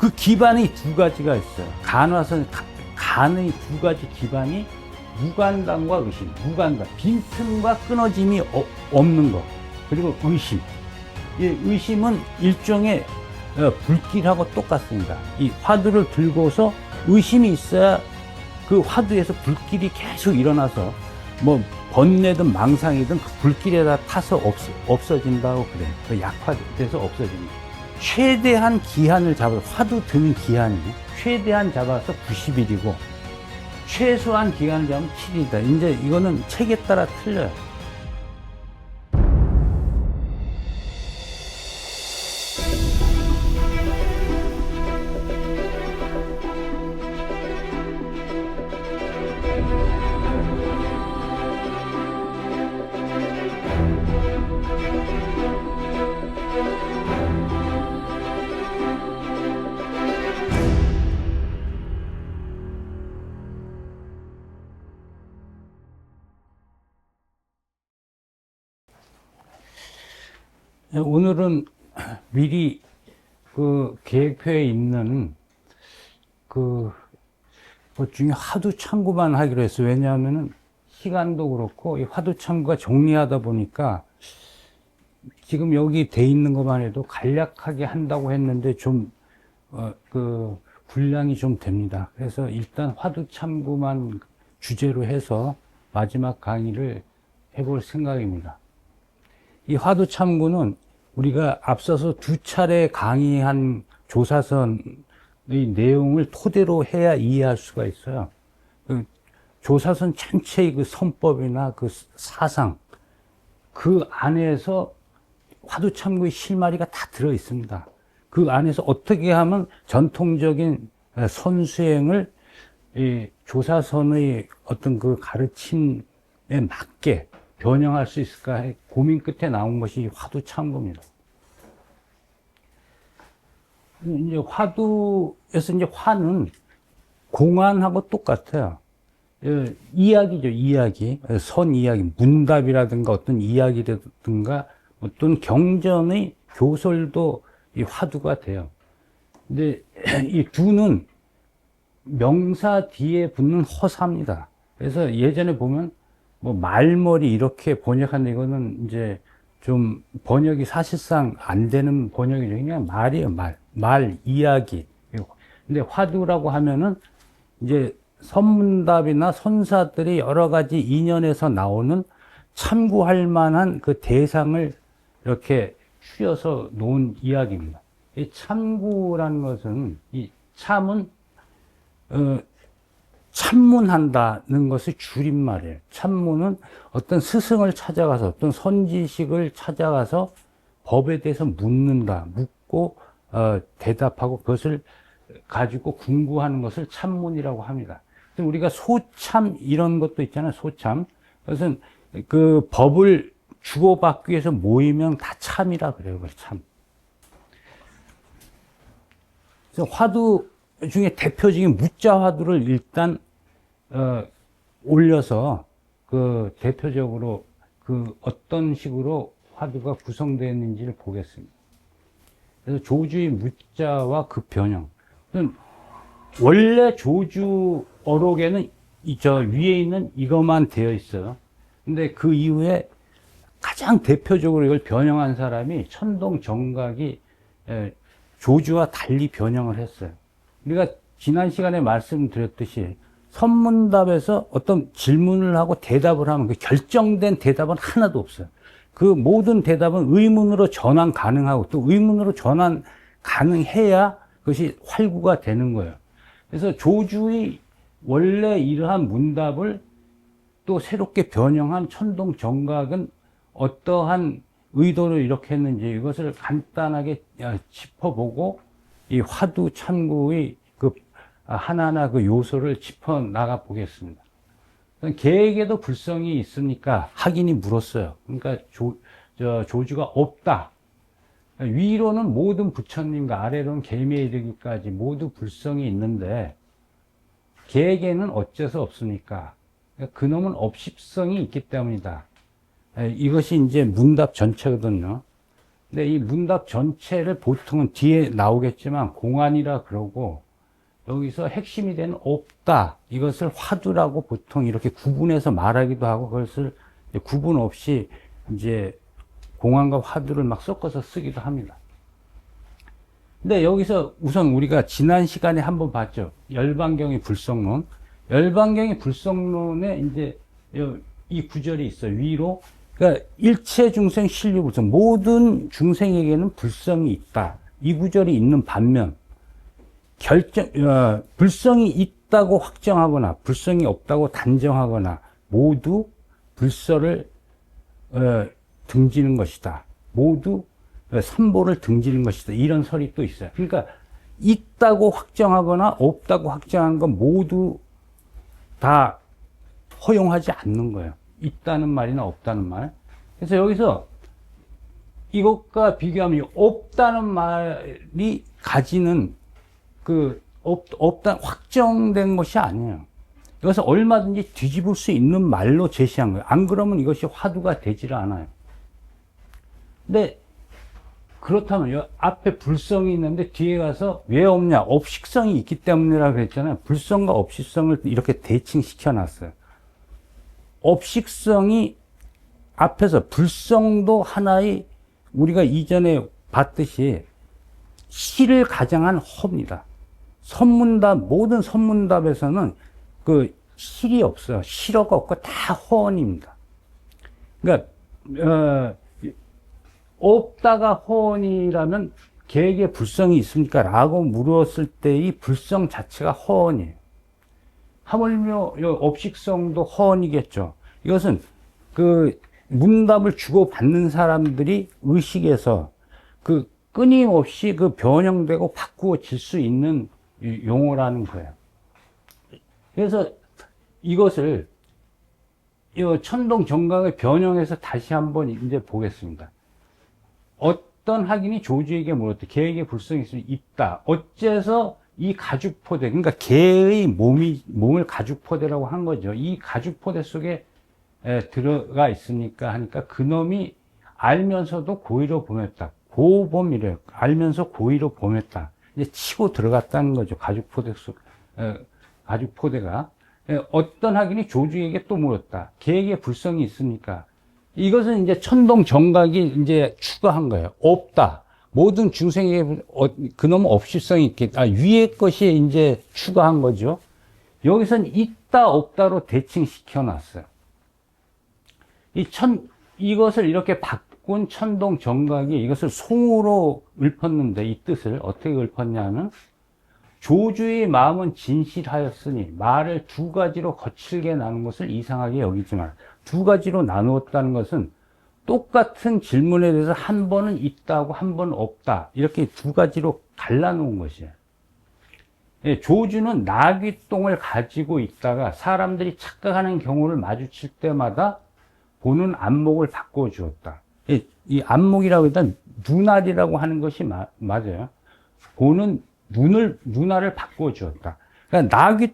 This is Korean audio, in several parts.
그 기반이 두 가지가 있어요. 간의 두 가지 기반이 무간당과 의심. 무간당, 빈틈과 끊어짐이 없는 것. 그리고 의심. 이 의심은 일종의 불길하고 똑같습니다. 이 화두를 들고서 의심이 있어야 그 화두에서 불길이 계속 일어나서 뭐 번뇌든 망상이든 그 불길에다 타서 없어진다고 그래요. 그 약화돼서 없어집니다. 최대한 기한을 잡아서, 화두 드는 기한이 최대한 잡아서 90일이고 최소한 기간을 잡으면 7일이다. 이제 이거는 책에 따라 틀려요. 오늘은 미리 그 계획표에 있는 그 것 중에 화두 참고만 하기로 했어요. 왜냐하면은 시간도 그렇고 이 화두 참고가 정리하다 보니까 지금 여기 돼 있는 것만 해도 간략하게 한다고 했는데 좀 분량이 좀 됩니다. 그래서 일단 화두 참고만 주제로 해서 마지막 강의를 해볼 생각입니다. 이 화두 참고는 우리가 앞서서 두 차례 강의한 조사선의 내용을 토대로 해야 이해할 수가 있어요. 그 조사선 전체의 그 선법이나 그 사상, 그 안에서 화두 참고의 실마리가 다 들어 있습니다. 그 안에서 어떻게 하면 전통적인 선수행을 이 조사선의 어떤 그 가르침에 맞게 변형할 수 있을까 고민 끝에 나온 것이 화두 참고입니다. 이제 화두에서 이제 화는 공안하고 똑같아요. 이야기죠, 이야기. 선 이야기, 문답이라든가 어떤 이야기라든가 어떤 경전의 교설도 이 화두가 돼요. 근데 이 두는 명사 뒤에 붙는 허사입니다. 그래서 예전에 보면 뭐 말머리 이렇게 번역하는 이거는 이제 좀 번역이 사실상 안 되는 번역이죠. 그냥 말이에요, 말, 이야기. 근데 화두라고 하면은 이제 선문답이나 선사들이 여러 가지 인연에서 나오는 참고할 만한 그 대상을 이렇게 추려서 놓은 이야기입니다. 이 참고라는 것은, 이 참은, 참문한다는 것의 줄임말이에요. 참문은 어떤 스승을 찾아가서, 어떤 선지식을 찾아가서 법에 대해서 묻고, 대답하고 그것을 가지고 궁구하는 것을 참문이라고 합니다. 우리가 소참, 이런 것도 있잖아요. 소참. 그것은 그 법을 주고받기 위해서 모이면 다 참이라 그래요. 그걸 참. 그래서 화두 중에 대표적인 무자 화두를 일단 올려서 그 대표적으로 그 어떤 식으로 화두가 구성되어 있는지를 보겠습니다. 그래서 조주의 무자와 그 변형. 원래 조주 어록에는 저 위에 있는 이것만 되어 있어요. 근데 그 이후에 가장 대표적으로 이걸 변형한 사람이 천동 정각이 조주와 달리 변형을 했어요. 우리가 지난 시간에 말씀드렸듯이 선문답에서 어떤 질문을 하고 대답을 하면 그 결정된 대답은 하나도 없어요. 그 모든 대답은 의문으로 전환 가능하고 또 의문으로 전환 가능해야 그것이 활구가 되는 거예요. 그래서 조주의 원래 이러한 문답을 또 새롭게 변형한 천동 정각은 어떠한 의도로 이렇게 했는지 이것을 간단하게 짚어보고 이 화두 참고의 그 하나하나 그 요소를 짚어 나가 보겠습니다. 계획에도 불성이 있으니까 확인이 물었어요. 그러니까 조주가 없다. 위로는 모든 부처님과 아래로는 개미에 이르기까지 모두 불성이 있는데 계획에는 어째서 없습니까? 그놈은 업십성이 있기 때문이다. 이것이 이제 문답 전체거든요. 근데 이 문답 전체를 보통은 뒤에 나오겠지만 공안이라 그러고, 여기서 핵심이 되는 없다, 이것을 화두라고 보통 이렇게 구분해서 말하기도 하고, 그것을 구분 없이 이제 공안과 화두를 막 섞어서 쓰기도 합니다. 근데 여기서 우선 우리가 지난 시간에 한번 봤죠. 열반경의 불성론. 열반경의 불성론에 이제 이 구절이 있어요. 위로. 그러니까 일체 중생 신류 불성. 모든 중생에게는 불성이 있다. 이 구절이 있는 반면, 불성이 있다고 확정하거나 불성이 없다고 단정하거나 모두 불서를 등지는 것이다. 모두 삼보를 등지는 것이다. 이런 설이 또 있어요. 그러니까 있다고 확정하거나 없다고 확정하는 건 모두 다 허용하지 않는 거예요. 있다는 말이나 없다는 말. 그래서 여기서 이것과 비교하면 없다는 말이 가지는 없다, 확정된 것이 아니에요. 이것은 얼마든지 뒤집을 수 있는 말로 제시한 거예요. 안 그러면 이것이 화두가 되지를 않아요. 근데 그렇다면 앞에 불성이 있는데 뒤에 가서 왜 없냐? 업식성이 있기 때문이라고 그랬잖아요. 불성과 업식성을 이렇게 대칭시켜 놨어요. 업식성이 앞에서, 불성도 하나의, 우리가 이전에 봤듯이 실을 가장한 허입니다. 선문답, 모든 선문답에서는 그 실이 없어요. 실어가 없고 다 허언입니다. 그러니까 없다가 허언이라면 계획에 불성이 있습니까? 라고 물었을 때의 불성 자체가 허언이에요. 하물며 업식성도 허언이겠죠. 이것은 문답을 주고받는 사람들이 의식에서 끊임없이 변형되고 바꾸어질 수 있는 용어라는 거예요. 그래서 이것을 천동 정각의 변형해서 다시 한번 이제 보겠습니다. 어떤 학인이 조주에게 물었대. 개에게 불성이 있다. 어째서 이 가죽포대, 그러니까 개의 몸을 가죽포대라고 한 거죠. 이 가죽포대 속에 들어가 있으니까 하니까 그놈이 알면서도 고의로 범했다. 고범이래요. 알면서 고의로 범했다. 이제 치고 들어갔다는 거죠. 가죽포대가. 어떤 학인이 조주에게 또 물었다. 개에게 불성이 있습니까? 이것은 이제 천동 정각이 이제 추가한 거예요. 없다. 모든 중생에게 그놈은 업실성이 있겠다. 위의 것이 이제 추가한 거죠. 여기서는 있다, 없다로 대칭시켜 놨어요. 이것을 이렇게 바꾼 천동 정각이 이것을 송으로 읊었는데, 이 뜻을 어떻게 읊었냐면, 조주의 마음은 진실하였으니 말을 두 가지로 거칠게 나눈 것을 이상하게 여기지만, 두 가지로 나누었다는 것은 똑같은 질문에 대해서 한 번은 있다고 한 번은 없다, 이렇게 두 가지로 갈라놓은 것이에요. 조주는 나귀똥을 가지고 있다가 사람들이 착각하는 경우를 마주칠 때마다 보는 안목을 바꿔 주었다. 이 안목이라고 일단 눈알이라고 하는 것이 맞아요. 보는 눈알을 바꿔 주었다. 그러니까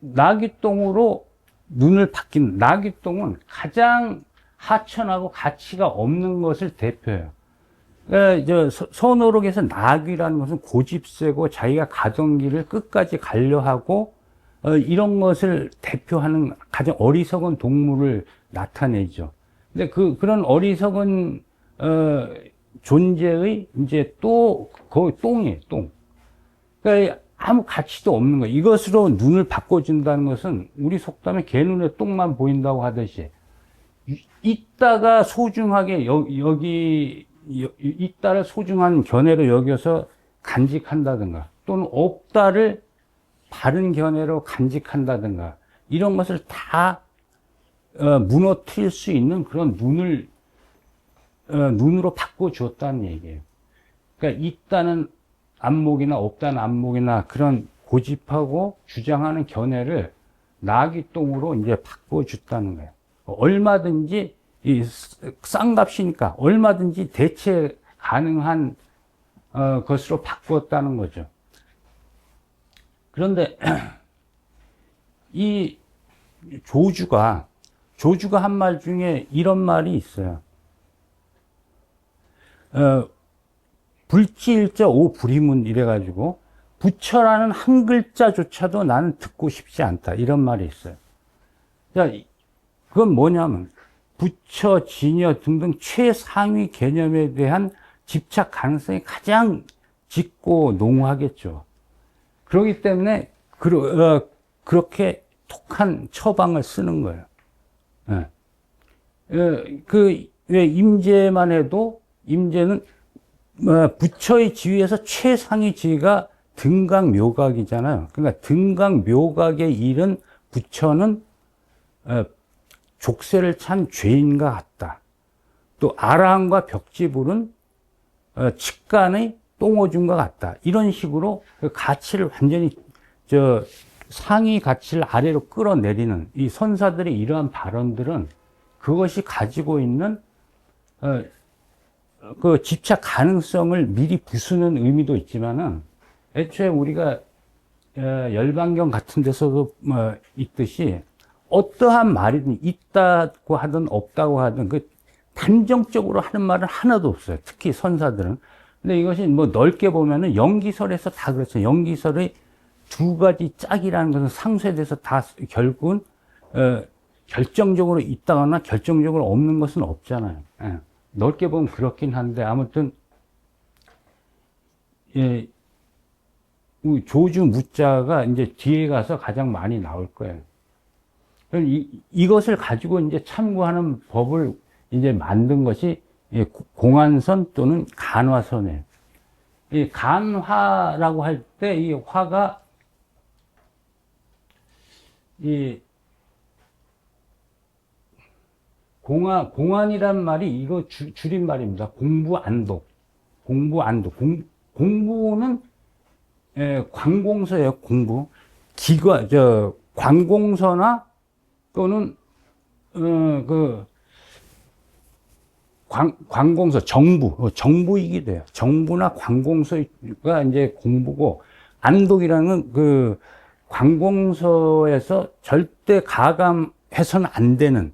나귀똥으로 눈을 바뀐, 나귀똥은 가장 하천하고 가치가 없는 것을 대표해요. 그러니까 선어록에서 나귀라는 것은 고집세고 자기가 가던 길을 끝까지 가려 하고 이런 것을 대표하는 가장 어리석은 동물을 나타내죠. 근데 그런 어리석은 존재의 이제 거의 똥이에요, 똥. 그러니까 아무 가치도 없는 거예요. 이것으로 눈을 바꿔준다는 것은 우리 속담에 개 눈에 똥만 보인다고 하듯이, 있다가 소중하게 있다를 소중한 견해로 여겨서 간직한다든가, 또는 없다를 바른 견해로 간직한다든가, 이런 것을 다 무너뜨릴 수 있는 그런 눈으로 바꿔주었다는 얘기예요. 그러니까 있다는 안목이나 없다는 안목이나 그런 고집하고 주장하는 견해를 나귀똥으로 이제 바꿔줬다는 거예요. 얼마든지 싼 값이니까 얼마든지 대체 가능한 것으로 바꾸었다는 거죠. 그런데 이 조주가 한 말 중에 이런 말이 있어요. 불지일자 오불이문 이래가지고 부처라는 한 글자조차도 나는 듣고 싶지 않다. 이런 말이 있어요. 자, 그건 뭐냐면 부처, 진여 등등 최상위 개념에 대한 집착 가능성이 가장 짙고 농후하겠죠. 그렇기 때문에 그렇게 독한 처방을 쓰는 거예요. 왜 임재만 해도 임재는 부처의 지위에서 최상위 지위가 등각묘각이잖아요. 그러니까 등각묘각에 이른 부처는 족쇄를 찬 죄인과 같다. 또 아라한과 벽지불은 측간의 똥오줌과 같다. 이런 식으로 그 가치를 완전히 상위 가치를 아래로 끌어내리는 이 선사들의 이러한 발언들은 그것이 가지고 있는 그 집착 가능성을 미리 부수는 의미도 있지만은 애초에 우리가 열반경 같은 데서도 있듯이 어떠한 말이든 있다고 하든 없다고 하든 그 단정적으로 하는 말은 하나도 없어요. 특히 선사들은. 근데 이것이 뭐 넓게 보면은 영기설에서 다 그렇죠. 영기설의 두 가지 짝이라는 것은 상쇄돼서 다 결국은 결정적으로 있다거나 결정적으로 없는 것은 없잖아요. 예. 넓게 보면 그렇긴 한데 아무튼 예, 조주 무자가 이제 뒤에 가서 가장 많이 나올 거예요. 이것을 가지고 이제 참고하는 법을 이제 만든 것이 공안선 또는 간화선이에요. 이 간화라고 할 때 이 화가 이 공안이란 말이 이거 줄임말입니다. 공부안독. 공부는 관공서예요. 공부. 관공서나 또는 관공서, 정부이기도 해요. 정부나 관공서가 이제 공부고, 안독이라는 그 관공서에서 절대 가감해서는 안 되는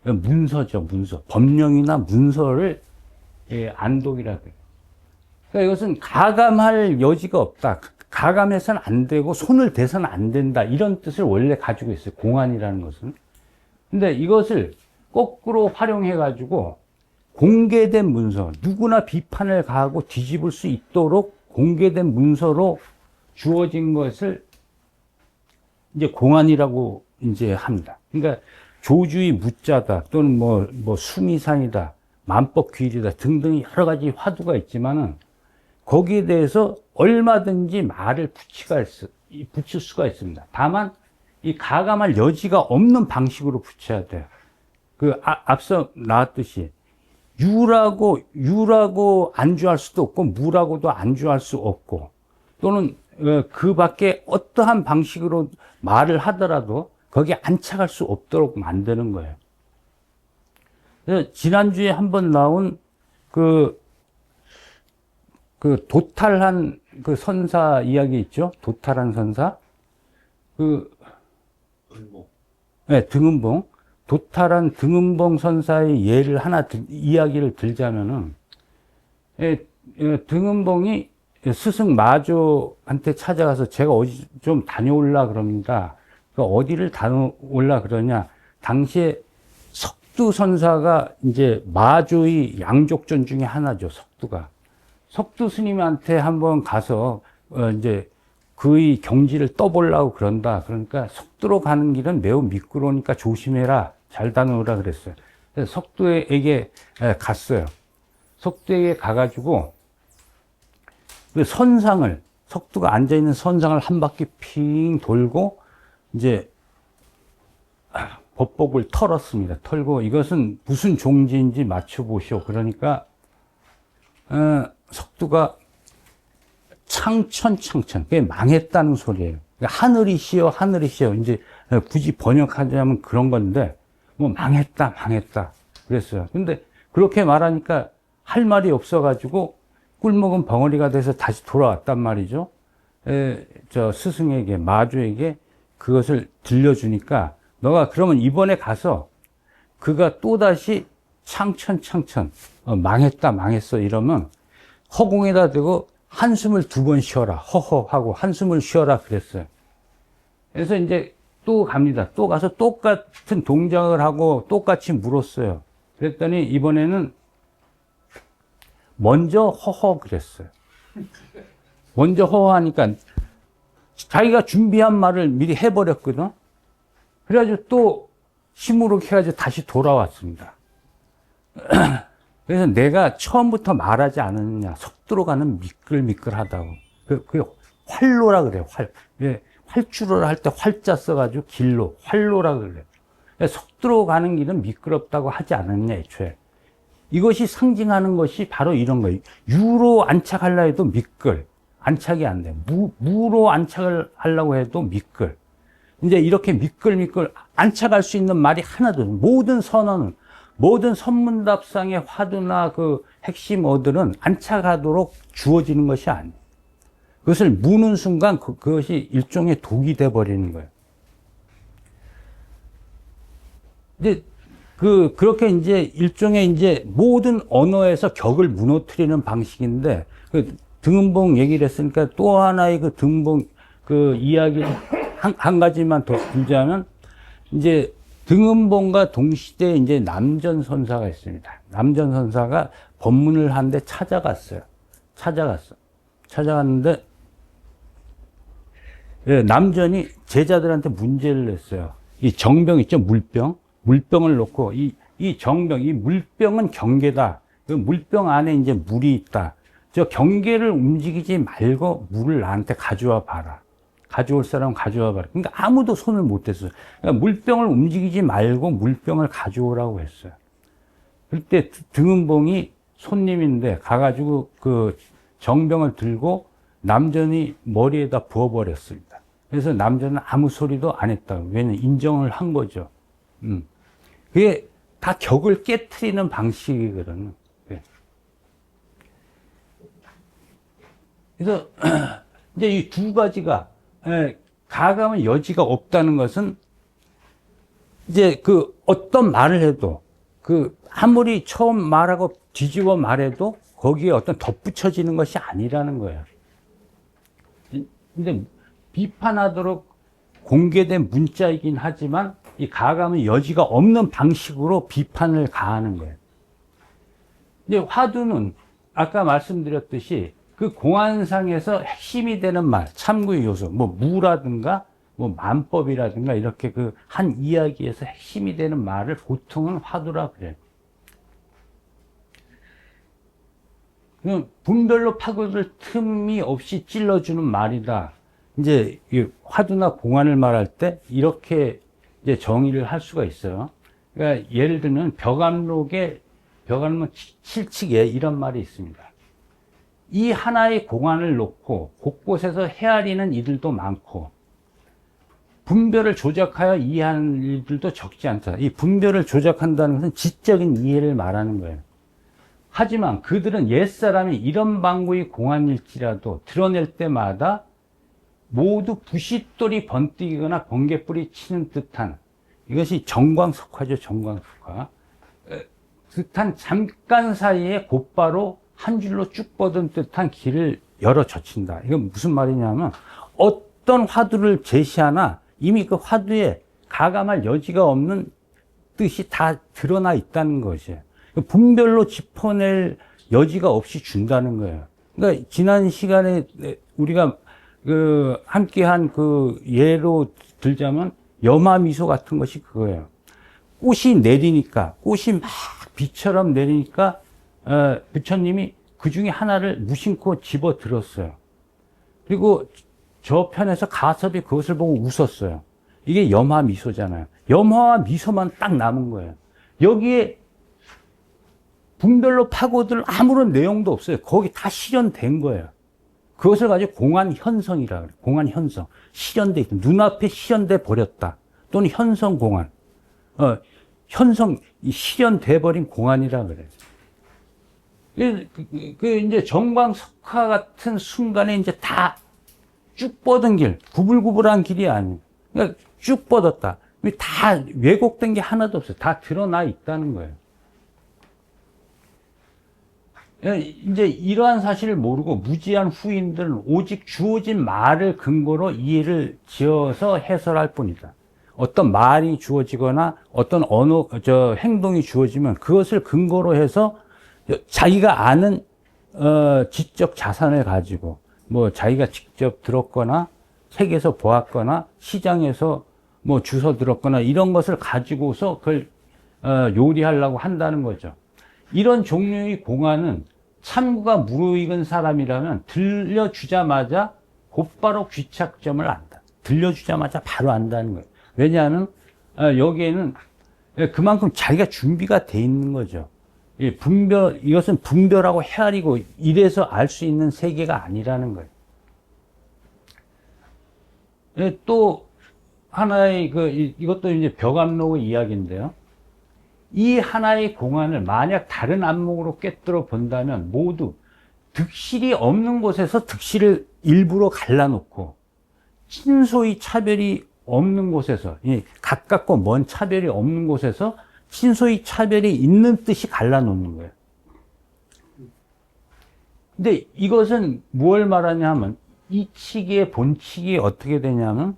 문서죠, 문서. 법령이나 문서를 안독이라고 해요. 그러니까 이것은 가감할 여지가 없다. 가감해서는 안 되고 손을 대서는 안 된다. 이런 뜻을 원래 가지고 있어요. 공안이라는 것은. 근데 이것을 거꾸로 활용해 가지고 공개된 문서, 누구나 비판을 가하고 뒤집을 수 있도록 공개된 문서로 주어진 것을 이제 공안이라고 이제 합니다. 그러니까 조주의 무자다 또는 뭐 수미산이다, 만법귀일이다 등등 여러 가지 화두가 있지만은 거기에 대해서 얼마든지 말을 붙일 수가 있습니다. 다만 이 가감할 여지가 없는 방식으로 붙여야 돼요. 앞서 나왔듯이 유라고 안주할 수도 없고 무라고도 안주할 수 없고 또는 그 밖에 어떠한 방식으로 말을 하더라도 거기에 안착할 수 없도록 만드는 거예요. 그래서 지난주에 한번 나온 그 도탈한 그 선사 이야기 있죠? 도탈한 선사? 네, 등은봉. 도탈한 등은봉 선사의 예를 이야기를 들자면은, 등은봉이 스승 마조한테 찾아가서 제가 어디 좀 다녀올라 그럽니다. 어디를 다녀올라 그러냐. 당시에 석두 선사가 이제 마조의 양족전 중에 하나죠, 석두가. 석두 스님한테 한번 가서, 이제 그의 경지를 떠보려고 그런다. 그러니까 석두로 가는 길은 매우 미끄러우니까 조심해라. 잘 다녀오라 그랬어요. 그래서 석두에게 갔어요. 석두에게 가가지고 그 석두가 앉아있는 선상을 한 바퀴 핑 돌고 이제 법복을 털었습니다. 털고 이것은 무슨 종지인지 맞춰보시오. 그러니까 석두가 창천. 그게 망했다는 소리예요. 그러니까 하늘이시여. 이제 굳이 번역하자면 그런 건데, 뭐 망했다. 그랬어요. 근데 그렇게 말하니까 할 말이 없어가지고 꿀먹은 벙어리가 돼서 다시 돌아왔단 말이죠. 저 스승에게, 마주에게 그것을 들려주니까 너가 그러면 이번에 가서 그가 또다시 창천, 망했다, 망했어, 이러면 허공에다 대고 한숨을 2번 쉬어라, 허허 하고 한숨을 쉬어라 그랬어요. 그래서 이제 또 갑니다. 또 가서 똑같은 동작을 하고 똑같이 물었어요. 그랬더니 이번에는 먼저 허허 그랬어요. 먼저 허허 하니까 자기가 준비한 말을 미리 해버렸거든. 그래가지고 또 힘으로 해가지고 다시 돌아왔습니다. 그래서 내가 처음부터 말하지 않았느냐. 속 들어가는 미끌미끌하다고. 그게 활로라 그래요. 활주로를 할 때 활자 써가지고 길로, 활로라 그래요. 속 들어가는 길은 미끄럽다고 하지 않았냐, 애초에. 이것이 상징하는 것이 바로 이런 거예요. 유로 안착하려 해도 미끌. 안착이 안 돼. 무로 안착을 하려고 해도 미끌. 이제 이렇게 미끌미끌 안착할 수 있는 말이 하나도 없어요. 모든 선언은, 모든 선문답상의 화두나 그 핵심 어들은 안착하도록 주어지는 것이 아니에요. 그것을 무는 순간 그것이 일종의 독이 돼버리는 거예요. 이제 그렇게 이제 일종의 이제 모든 언어에서 격을 무너뜨리는 방식인데, 등은봉 얘기를 했으니까 또 하나의 등은봉 이야기 한 가지만 더 들자면, 이제 등은봉과 동시대에 이제 남전선사가 있습니다. 남전선사가 법문을 하는데 찾아갔는데, 예, 남전이 제자들한테 문제를 냈어요. 이 정병 있죠? 물병을 놓고, 이 정병, 이 물병은 경계다. 그 물병 안에 이제 물이 있다. 저 경계를 움직이지 말고 물을 나한테 가져와 봐라. 가져올 사람 가져와 봐라. 그러니까 아무도 손을 못 댔어요. 그러니까 물병을 움직이지 말고 물병을 가져오라고 했어요. 그때 등은봉이 손님인데 가가지고 그 정병을 들고 남전이 머리에다 부어버렸습니다. 그래서 남전은 아무 소리도 안 했다고. 왜냐면 인정을 한 거죠. 그게 다 격을 깨트리는 방식이거든요. 네. 그래서 이제 이 두 가지가 가감의 여지가 없다는 것은 이제 어떤 말을 해도 아무리 처음 말하고 뒤집어 말해도 거기에 어떤 덧붙여지는 것이 아니라는 거예요. 근데 비판하도록 공개된 문자이긴 하지만 이 가감의 여지가 없는 방식으로 비판을 가하는 거예요. 이제 화두는 아까 말씀드렸듯이 그 공안상에서 핵심이 되는 말, 참고의 요소, 무라든가, 만법이라든가, 이렇게 한 이야기에서 핵심이 되는 말을 보통은 화두라 그래요. 분별로 파고들 틈이 없이 찔러주는 말이다. 이제 화두나 공안을 말할 때 이렇게 이제 정의를 할 수가 있어요. 그러니까 예를 들면 벽암록 7칙에 이런 말이 있습니다. 이 하나의 공안을 놓고 곳곳에서 헤아리는 이들도 많고 분별을 조작하여 이해하는 일들도 적지 않다. 이 분별을 조작한다는 것은 지적인 이해를 말하는 거예요. 하지만 그들은 옛사람이 이런 방구의 공안일지라도 드러낼 때마다 모두 부싯돌이 번뜩이거나 번개불이 치는 듯한, 이것이 정광석화죠. 정광석화. 듯한 잠깐 사이에 곧바로 한 줄로 쭉 뻗은 듯한 길을 열어 젖힌다. 이건 무슨 말이냐면 어떤 화두를 제시하나 이미 그 화두에 가감할 여지가 없는 뜻이 다 드러나 있다는 것이에요. 분별로 짚어낼 여지가 없이 준다는 거예요. 그러니까 지난 시간에 우리가 함께한 예로 들자면 염화미소 같은 것이 그거예요. 꽃이 내리니까, 꽃이 막 비처럼 내리니까 부처님이 그 중에 하나를 무심코 집어 들었어요. 그리고 저 편에서 가섭이 그것을 보고 웃었어요. 이게 염화미소잖아요. 염화와 미소만 딱 남은 거예요. 여기에 분별로 파고들 아무런 내용도 없어요. 거기 다 실현된 거예요. 그것을 가지고 공안현성이라 그래요. 공안현성. 실현돼 있다. 눈앞에 실현돼 버렸다. 또는 현성공안. 실현돼 버린 공안이라 그래요. 이제 정광석화 같은 순간에 이제 다 쭉 뻗은 길, 구불구불한 길이 아니에요. 그러니까 쭉 뻗었다. 다 왜곡된 게 하나도 없어요. 다 드러나 있다는 거예요. 이제 이러한 사실을 모르고 무지한 후인들은 오직 주어진 말을 근거로 이해를 지어서 해설할 뿐이다. 어떤 말이 주어지거나 어떤 행동이 주어지면 그것을 근거로 해서 자기가 아는 지적 자산을 가지고 뭐 자기가 직접 들었거나 책에서 보았거나 시장에서 뭐 주워 들었거나 이런 것을 가지고서 그걸 요리하려고 한다는 거죠. 이런 종류의 공안은 참구가 무르익은 사람이라면 들려주자마자 곧바로 귀착점을 안다. 들려주자마자 바로 안다는 거예요. 왜냐하면 여기에는 그만큼 자기가 준비가 돼 있는 거죠. 이것은 분별하고 헤아리고 이래서 알 수 있는 세계가 아니라는 거예요. 또 하나의 이것도 이제 벽암록의 이야기인데요. 이 하나의 공안을 만약 다른 안목으로 꿰뚫어 본다면 모두 득실이 없는 곳에서 득실을 일부러 갈라놓고 친소의 차별이 없는 곳에서 가깝고 먼 차별이 없는 곳에서 친소의 차별이 있는 뜻이 갈라놓는 거예요. 근데 이것은 무엇을 말하냐 하면 이 치기의 본칙이 어떻게 되냐면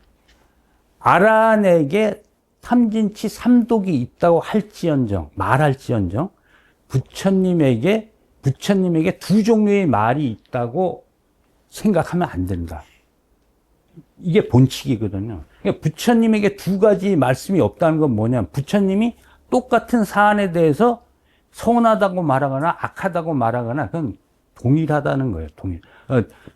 아란에게 탐진치 삼독이 있다고 말할지언정 부처님에게 두 종류의 말이 있다고 생각하면 안 된다. 이게 본칙이거든요. 그러니까 부처님에게 두 가지 말씀이 없다는 건 뭐냐면 부처님이 똑같은 사안에 대해서 선하다고 말하거나 악하다고 말하거나 그건 동일하다는 거예요.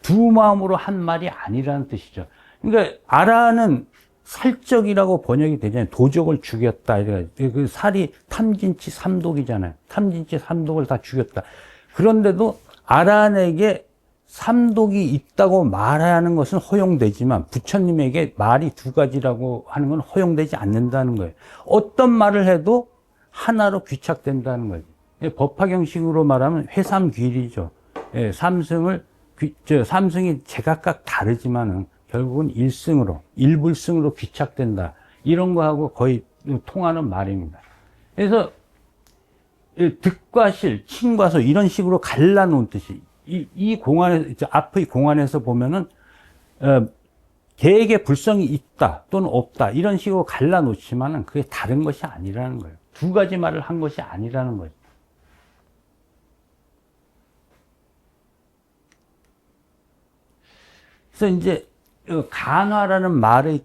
두 마음으로 한 말이 아니라는 뜻이죠. 그러니까 아라는 살적이라고 번역이 되잖아요. 도적을 죽였다. 그 살이 탐진치 삼독이잖아요. 탐진치 삼독을 다 죽였다. 그런데도 아란에게 삼독이 있다고 말하는 것은 허용되지만 부처님에게 말이 두 가지라고 하는 건 허용되지 않는다는 거예요. 어떤 말을 해도 하나로 귀착된다는 거예요. 법화경식으로 말하면 회삼귀일이죠. 삼승이 제각각 다르지만은 결국은 일불승으로 귀착된다. 이런 거하고 거의 통하는 말입니다. 그래서 득과 실, 친과 소 이런 식으로 갈라놓은 뜻이 이 공안에서 앞의 공안에서 보면은 계획에 불성이 있다 또는 없다 이런 식으로 갈라놓지만은 그게 다른 것이 아니라는 거예요. 두 가지 말을 한 것이 아니라는 거죠. 그래서 이제 간화라는 말의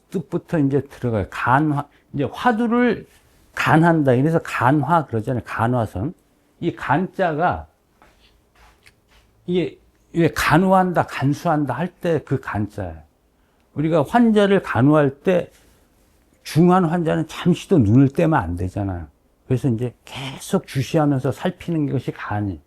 뜻부터 이제 들어가요. 간화, 이제 화두를 간한다. 그래서 간화 그러잖아요. 간화선. 이 간자가 이게 간화한다, 간수한다 할 때 그 간자예요. 우리가 환자를 간호할 때 중한 환자는 잠시도 눈을 떼면 안 되잖아요. 그래서 이제 계속 주시하면서 살피는 것이 간이.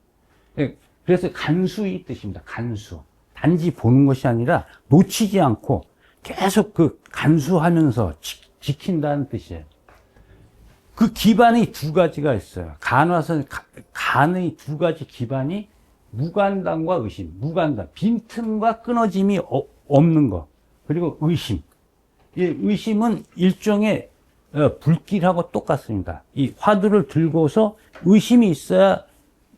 그래서 간수의 뜻입니다. 간수. 단지 보는 것이 아니라 놓치지 않고 계속 그 간수하면서 지킨다는 뜻이에요. 그 기반이 두 가지가 있어요. 간화선, 간의 두 가지 기반이 무간당과 의심. 무간당, 빈틈과 끊어짐이 없는 것. 그리고 의심. 이 의심은 일종의 불길하고 똑같습니다. 이 화두를 들고서 의심이 있어야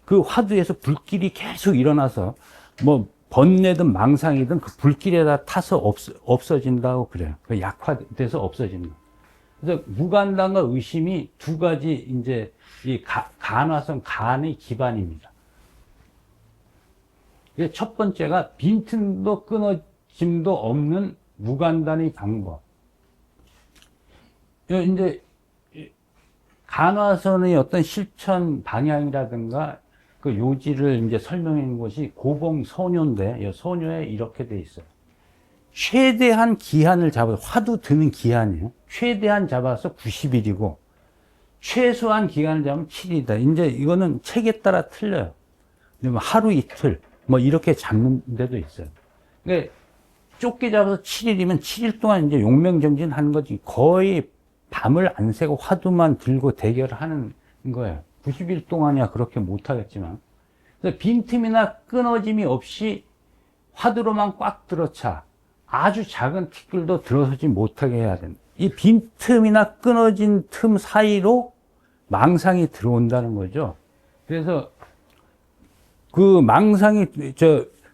그 화두에서 불길이 계속 일어나서 뭐 번뇌든 망상이든 그 불길에다 타서 없어진다고 그래요. 그 약화돼서 없어진다. 그래서 무간당과 의심이 두 가지 이제 이 간화성 간의 기반입니다. 첫 번째가 빈틈도 끊어짐도 없는 무간단의 방법. 이제 간화선의 어떤 실천 방향이라든가 그 요지를 이제 설명해 놓은 것이 고봉 소녀인데, 소녀에 이렇게 돼 있어요. 최대한 기한을 잡아서, 화두 드는 기한이에요. 최대한 잡아서 90일이고, 최소한 기간을 잡으면 7일이다. 이제 이거는 책에 따라 틀려요. 하루 이틀, 뭐 이렇게 잡는 데도 있어요. 그러니까 좁게 잡아서 7일이면 7일 동안 이제 용맹정진 하는 거지. 거의 밤을 안 새고 화두만 들고 대결하는 거예요. 90일 동안이야 그렇게 못하겠지만. 그래서 빈틈이나 끊어짐이 없이 화두로만 꽉 들어차 아주 작은 티끌도 들어서지 못하게 해야 된다. 이 빈틈이나 끊어진 틈 사이로 망상이 들어온다는 거죠. 그래서 그 망상이,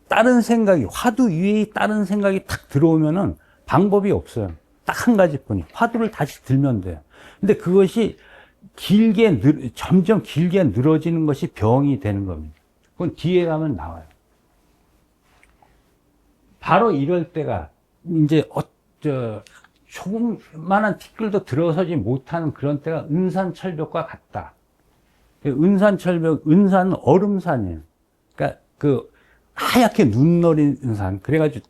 다른 생각이, 화두 위에 다른 생각이 탁 들어오면은 방법이 없어요. 딱 한 가지뿐이. 화두를 다시 들면 돼요. 근데 그것이 점점 길게 늘어지는 것이 병이 되는 겁니다. 그건 뒤에 가면 나와요. 바로 이럴 때가, 이제, 조금만한 티끌도 들어서지 못하는 그런 때가 은산철벽과 같다. 은산철벽, 은산은 얼음산이에요. 그러니까 하얗게 눈 내린 산. 그래가지고,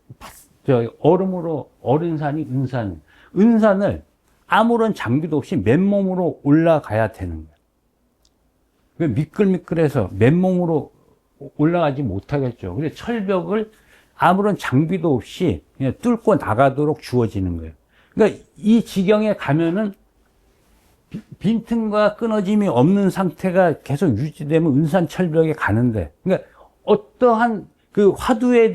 얼음으로 어린 산이 은산이에요. 은산을 아무런 장비도 없이 맨몸으로 올라가야 되는 거예요. 미끌미끌해서 맨몸으로 올라가지 못하겠죠. 근데 철벽을 아무런 장비도 없이 그냥 뚫고 나가도록 주어지는 거예요. 그러니까 이 지경에 가면은 빈틈과 끊어짐이 없는 상태가 계속 유지되면 은산철벽에 가는데, 그러니까 어떠한 그 화두에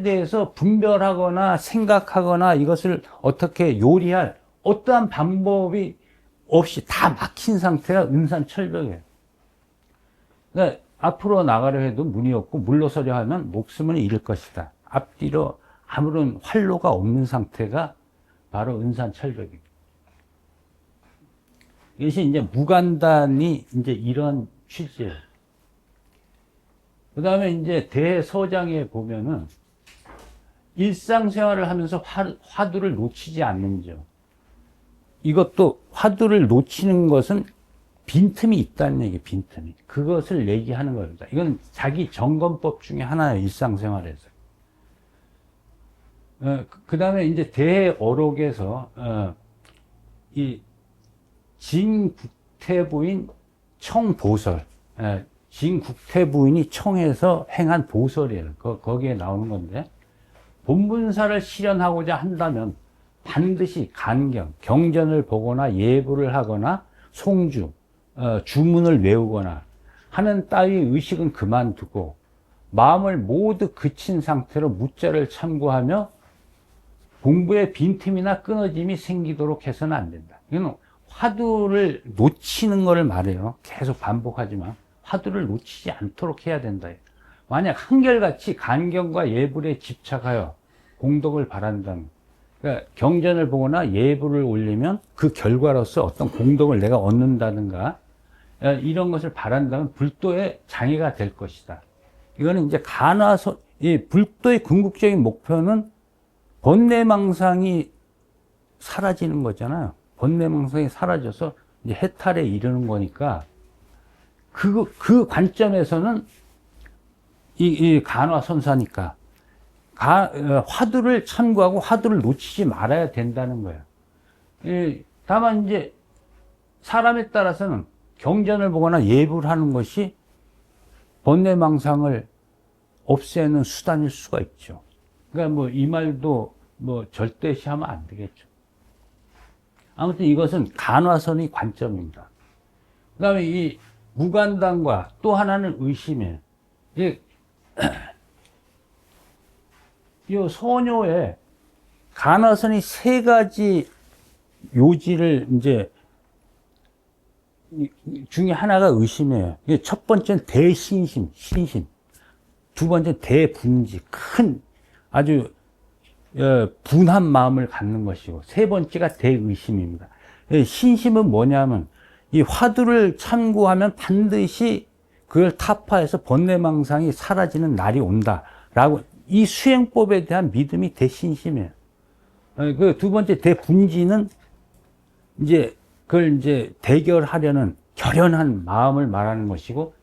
대해서 분별하거나 생각하거나 이것을 어떻게 요리할 어떠한 방법이 없이 다 막힌 상태가 은산철벽이에요. 그러니까 앞으로 나가려 해도 문이 없고 물러서려 하면 목숨을 잃을 것이다. 앞뒤로 아무런 활로가 없는 상태가 바로 은산철벽입니다. 이것이 이제 무간단이 이제 이런 취지예요. 그 다음에 이제 대서장에 보면은 일상생활을 하면서 화두를 놓치지 않는 점. 이것도 화두를 놓치는 것은 빈틈이 있다는 얘기, 빈틈이. 그것을 얘기하는 겁니다. 이건 자기 점검법 중에 하나예요, 일상생활에서. 그 다음에 이제 대어록에서, 이 진국태부인 청보설, 진국태부인이 청해서 행한 보설이에요. 거기에 나오는 건데, 본분사를 실현하고자 한다면 반드시 간경, 경전을 보거나 예불을 하거나 송주, 주문을 외우거나 하는 따위 의식은 그만두고 마음을 모두 그친 상태로 무자를 참고하며 공부에 빈틈이나 끊어짐이 생기도록 해서는 안 된다. 이건 화두를 놓치는 것을 말해요. 계속 반복하지만 화두를 놓치지 않도록 해야 된다. 만약 한결같이 간경과 예불에 집착하여 공덕을 바란다면, 그러니까 경전을 보거나 예불을 올리면 그 결과로서 어떤 공덕을 내가 얻는다든가 이런 것을 바란다면 불도의 장애가 될 것이다. 이거는 이제 이 불도의 궁극적인 목표는 번뇌망상이 사라지는 거잖아요. 번뇌망상이 사라져서 이제 해탈에 이르는 거니까 그 관점에서는 이 간화선사니까 화두를 참고하고 화두를 놓치지 말아야 된다는 거예요. 다만 이제 사람에 따라서는 경전을 보거나 예불을 하는 것이 번뇌망상을 없애는 수단일 수가 있죠. 그러니까 뭐 이 말도 뭐 절대시하면 안 되겠죠. 아무튼 이것은 간화선의 관점입니다. 그 다음에 이 무간단과 또 하나는 의심이에요. 이 소녀의 간화선이 세 가지 요지를 이제 중에 하나가 의심이에요. 첫 번째는 대신심, 신심. 두 번째는 대분지, 큰 아주 분한 마음을 갖는 것이고, 세 번째가 대의심입니다. 신심은 뭐냐면 이 화두를 참고하면 반드시 그걸 타파해서 번뇌망상이 사라지는 날이 온다라고, 이 수행법에 대한 믿음이 대신심이에요. 그 두 번째 대분지는 이제 그걸 이제 대결하려는 결연한 마음을 말하는 것이고,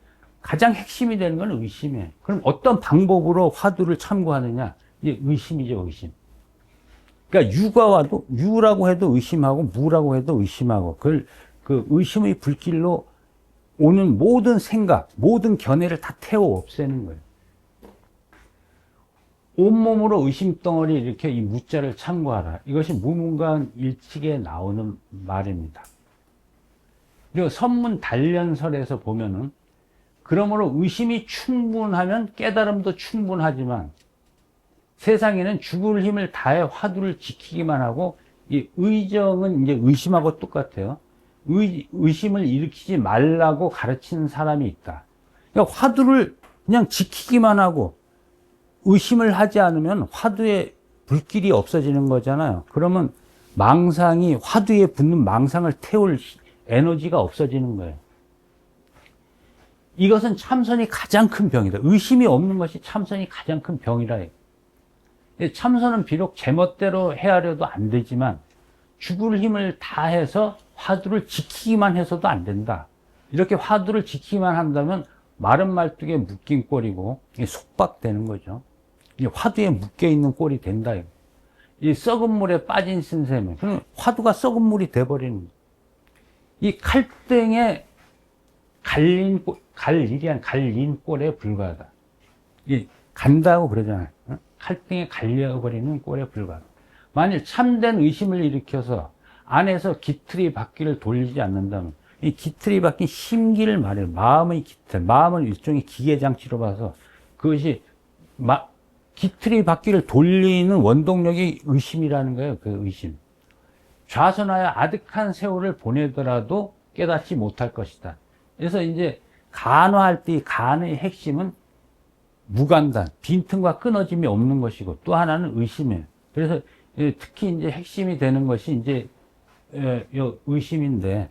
가장 핵심이 되는 건 의심이에요. 그럼 어떤 방법으로 화두를 참고하느냐? 이제 의심이죠, 의심. 그러니까 유라고 해도 의심하고, 무라고 해도 의심하고, 그 의심의 불길로 오는 모든 생각, 모든 견해를 다 태워 없애는 거예요. 온몸으로 의심덩어리 이렇게 이 무자를 참고하라. 이것이 무문관 일칙에 나오는 말입니다. 그리고 선문 단련설에서 보면은, 그러므로 의심이 충분하면 깨달음도 충분하지만 세상에는 죽을 힘을 다해 화두를 지키기만 하고, 이 의정은 이제 의심하고 똑같아요. 의심을 일으키지 말라고 가르치는 사람이 있다. 그러니까 화두를 그냥 지키기만 하고 의심을 하지 않으면 화두에 불길이 없어지는 거잖아요. 그러면 망상이, 화두에 붙는 망상을 태울 에너지가 없어지는 거예요. 이것은 참선이 가장 큰 병이다. 의심이 없는 것이 참선이 가장 큰 병이라 해요. 참선은 비록 제멋대로 헤아려도 안 되지만 죽을 힘을 다해서 화두를 지키기만 해서도 안 된다. 이렇게 화두를 지키기만 한다면 마른 말뚝에 묶인 꼴이고 속박되는 거죠. 화두에 묶여있는 꼴이 된다. 이 썩은 물에 빠진 신셈에 화두가 썩은 물이 돼버리는 거예요. 이 칼등에 갈린 꼴에 불과하다. 이 간다고 그러잖아요. 칼등에 갈려버리는 꼴에 불과하다. 만일 참된 의심을 일으켜서 안에서 기틀이 바퀴를 돌리지 않는다면, 이 기틀이 바뀐 심기를 말해요. 마음의 기틀. 마음은 일종의 기계장치로 봐서 그것이 기틀이 바퀴를 돌리는 원동력이 의심이라는 거예요. 그 의심. 좌선하여 아득한 세월을 보내더라도 깨닫지 못할 것이다. 그래서 이제 간화할 때 이 간의 핵심은 무간단, 빈틈과 끊어짐이 없는 것이고, 또 하나는 의심이에요. 그래서 특히 이제 핵심이 되는 것이 이제 의심인데,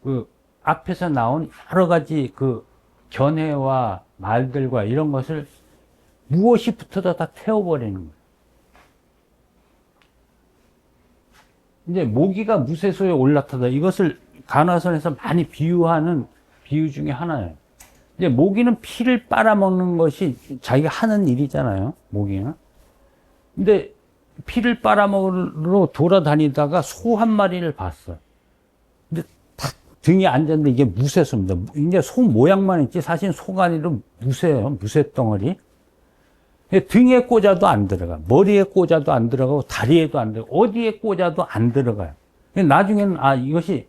그 앞에서 나온 여러 가지 그 견해와 말들과 이런 것을 무엇이 붙어도 다 태워버리는 거예요. 이제 모기가 무쇠소에 올라타다, 이것을 간화선에서 많이 비유하는 비유 중에 하나예요. 이제 모기는 피를 빨아먹는 것이 자기가 하는 일이잖아요, 모기는. 근데 피를 빨아먹으러 돌아다니다가 소 한 마리를 봤어. 근데 탁 등에 앉았는데 이게 무쇠소입니다. 이제 소 모양만 있지 사실 소가 아니라 무쇠예요, 무쇠덩어리. 등에 꽂아도 안 들어가, 머리에 꽂아도 안 들어가고 다리에도 안 들어가, 어디에 꽂아도 안 들어가요. 나중에는 이것이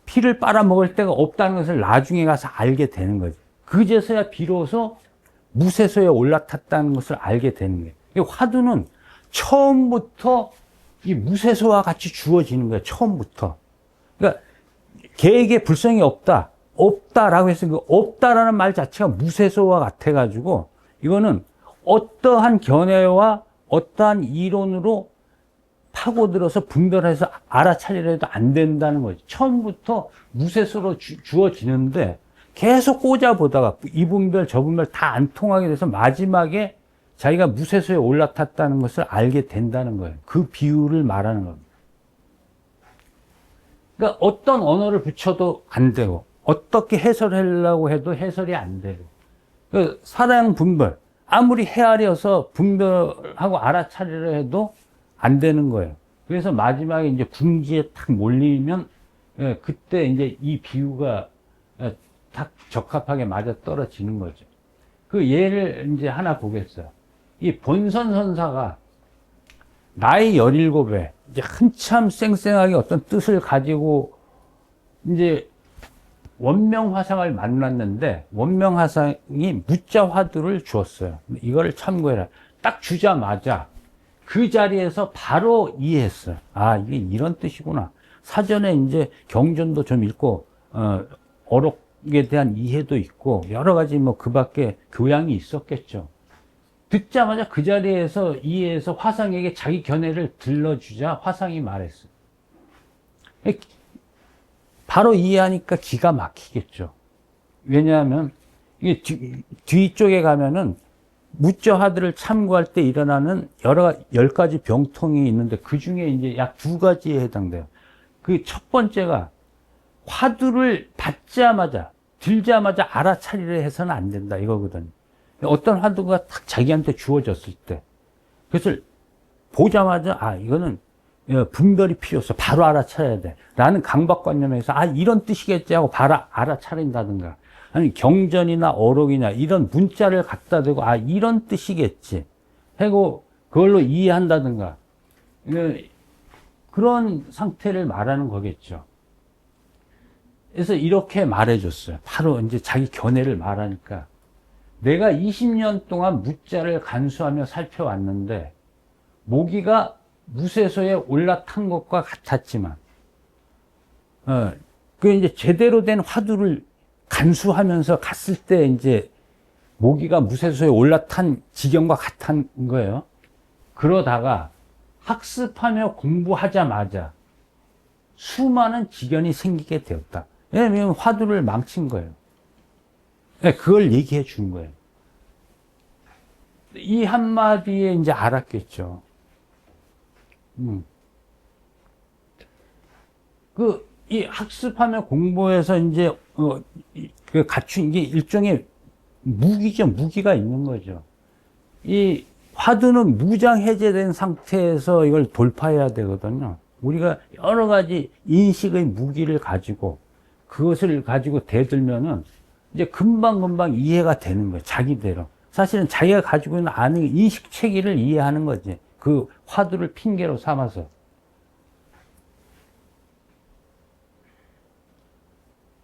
피를 빨아먹을 데가 없다는 것을 나중에 가서 알게 되는 거죠. 그제서야 비로소 무쇠소에 올라탔다는 것을 알게 되는 거예요. 화두는 처음부터 이 무쇠소와 같이 주어지는 거예요. 처음부터. 그러니까 계획에 불성이 없다라고 해서 그 없다라는 말 자체가 무쇠소와 같아가지고 이거는 어떠한 견해와 어떠한 이론으로 파고들어서 분별해서 알아차리려 해도 안 된다는 거죠. 처음부터 무쇠소로 주어지는데 계속 꽂아보다가 이 분별 저 분별 다 안 통하게 돼서 마지막에 자기가 무쇠소에 올라탔다는 것을 알게 된다는 거예요. 그 비유를 말하는 겁니다. 그러니까 어떤 언어를 붙여도 안 되고 어떻게 해설하려고 해도 해설이 안 되고, 그 사랑 분별 아무리 헤아려서 분별하고 알아차리려 해도 안 되는 거예요. 그래서 마지막에 이제 궁지에 탁 몰리면 그때 이제 이 비유가 딱 적합하게 맞아 떨어지는 거죠. 그 예를 이제 하나 보겠어요. 이 본선선사가 나이 17에 이제 한참 쌩쌩하게 어떤 뜻을 가지고 이제 원명화상을 만났는데 원명화상이 무자화두를 주었어요. 이거를 참고해라. 딱 주자마자 그 자리에서 바로 이해했어요. 이게 이런 뜻이구나. 사전에 이제 경전도 좀 읽고 어록에 대한 이해도 있고 여러 가지 뭐 그 밖에 교양이 있었겠죠. 듣자마자 그 자리에서 이해해서 화상에게 자기 견해를 들러주자 화상이 말했어요. 바로 이해하니까 기가 막히겠죠. 왜냐하면 이게 뒤쪽에 가면은 무자화두를 참고할 때 일어나는 10가지 병통이 있는데 그 중에 이제 약 2가지에 해당돼요. 그 첫 번째가 화두를 받자마자, 들자마자 알아차리려 해서는 안 된다, 이거거든요. 어떤 화두가 딱 자기한테 주어졌을 때, 그것을 보자마자, 이거는 분별이 필요 없어. 바로 알아차려야 돼. 라는 강박관념에서, 이런 뜻이겠지 하고 바로 알아차린다든가. 아니, 경전이나 어록이나 이런 문자를 갖다 대고, 이런 뜻이겠지 하고 그걸로 이해한다든가. 그런 상태를 말하는 거겠죠. 그래서 이렇게 말해줬어요. 바로 이제 자기 견해를 말하니까. 내가 20년 동안 무자를 간수하며 살펴왔는데, 모기가 무쇠소에 올라탄 것과 같았지만, 그 이제 제대로 된 화두를 간수하면서 갔을 때 이제 모기가 무쇠소에 올라탄 지경과 같은 거예요. 그러다가 학습하며 공부하자마자 수많은 지견이 생기게 되었다. 왜냐면 화두를 망친 거예요. 그걸 얘기해 준 거예요. 이 한마디에 이제 알았겠죠. 이 학습하며 공부해서 이제, 그 갖춘 게 일종의 무기죠. 무기가 있는 거죠. 이 화두는 무장 해제된 상태에서 이걸 돌파해야 되거든요. 우리가 여러 가지 인식의 무기를 가지고 그것을 가지고 대들면은 이제 금방금방 이해가 되는 거예요. 자기대로. 사실은 자기가 가지고 있는 아는 인식 체계를 이해하는 거지. 그 화두를 핑계로 삼아서.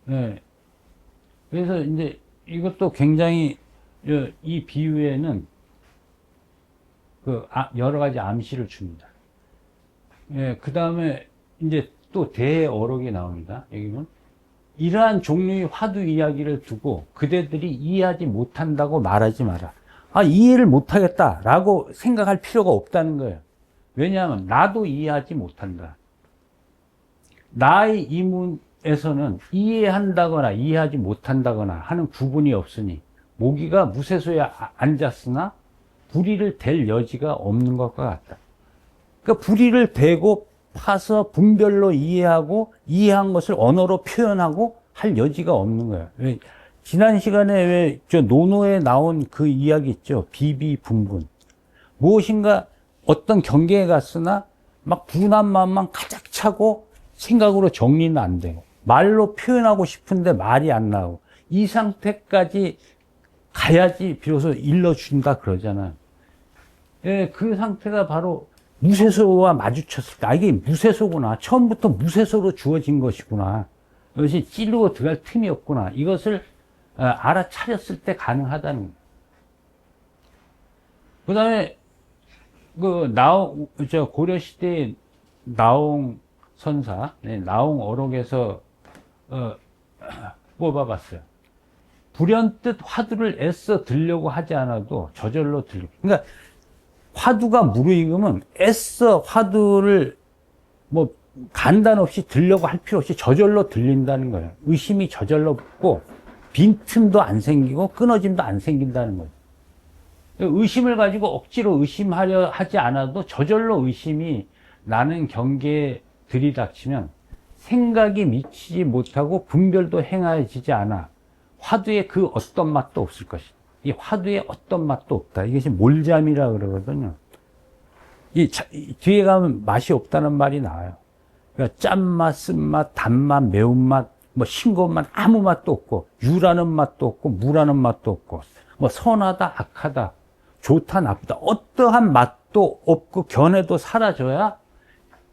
네. 그래서 이제 이것도 굉장히 이 비유에는 여러 가지 암시를 줍니다. 예, 그 다음에 이제 또 대어록이 나옵니다. 여기는 이러한 종류의 화두 이야기를 두고 그대들이 이해하지 못한다고 말하지 마라. 이해를 못하겠다라고 생각할 필요가 없다는 거예요. 왜냐하면 나도 이해하지 못한다. 나의 이문에서는 이해한다거나 이해하지 못한다거나 하는 구분이 없으니 모기가 무쇠소에 앉았으나 부리를 댈 여지가 없는 것과 같다. 그러니까 부리를 대고 파서 분별로 이해하고 이해한 것을 언어로 표현하고 할 여지가 없는 거예요. 지난 시간에 왜 저 논어에 나온 그 이야기 있죠. 비비분분. 무엇인가 어떤 경계에 갔으나 막 분한 마음만 가득 차고 생각으로 정리는 안 되고 말로 표현하고 싶은데 말이 안 나오고 이 상태까지 가야지 비로소 일러준다 그러잖아요. 예, 그 상태가 바로 무쇠소와 마주쳤을 때, 이게 무쇠소구나. 처음부터 무쇠소로 주어진 것이구나. 이것이 찌르고 들어갈 틈이 없구나. 이것을 알아차렸을 때 가능하다는 거예요. 그 다음에, 고려시대의 나홍 선사, 나홍 어록에서, 뽑아봤어요. 불현듯 화두를 애써 들려고 하지 않아도 저절로 들리고. 그러니까, 화두가 무르익으면 애써 화두를 간단 없이 들려고 할 필요 없이 저절로 들린다는 거예요. 의심이 저절로 붙고 빈틈도 안 생기고 끊어짐도 안 생긴다는 거예요. 의심을 가지고 억지로 의심하려 하지 않아도 저절로 의심이 나는 경계에 들이닥치면 생각이 미치지 못하고 분별도 행하여지지 않아 화두에 그 어떤 맛도 없을 것이다. 이 화두에 어떤 맛도 없다. 이것이 몰잠이라 그러거든요. 뒤에 가면 맛이 없다는 말이 나와요. 그러니까 짠맛, 쓴맛, 단맛, 매운맛, 싱거운 맛 아무 맛도 없고 유라는 맛도 없고 무라는 맛도 없고 선하다, 악하다, 좋다, 나쁘다 어떠한 맛도 없고 견해도 사라져야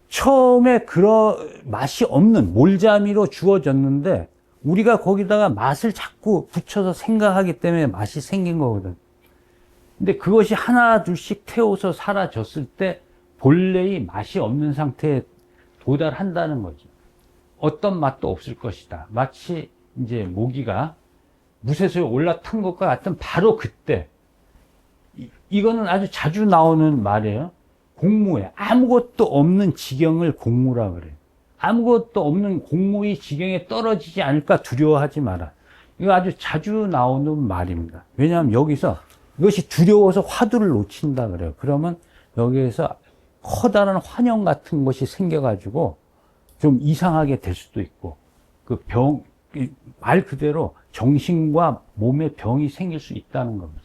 처음에 그런 맛이 없는 몰자미로 주어졌는데 우리가 거기다가 맛을 자꾸 붙여서 생각하기 때문에 맛이 생긴 거거든. 근데 그것이 하나 둘씩 태워서 사라졌을 때 본래의 맛이 없는 상태에 도달한다는 거죠. 어떤 맛도 없을 것이다. 마치 이제 모기가 무쇠소에 올라탄 것과 같은 바로 그때. 이거는 아주 자주 나오는 말이에요. 공무에 아무것도 없는 지경을 공무라 그래요. 아무것도 없는 공무의 지경에 떨어지지 않을까 두려워하지 마라. 이거 아주 자주 나오는 말입니다. 왜냐하면 여기서 이것이 두려워서 화두를 놓친다 그래요. 그러면 여기에서 커다란 환영 같은 것이 생겨가지고 좀 이상하게 될 수도 있고 말 그대로 정신과 몸에 병이 생길 수 있다는 겁니다.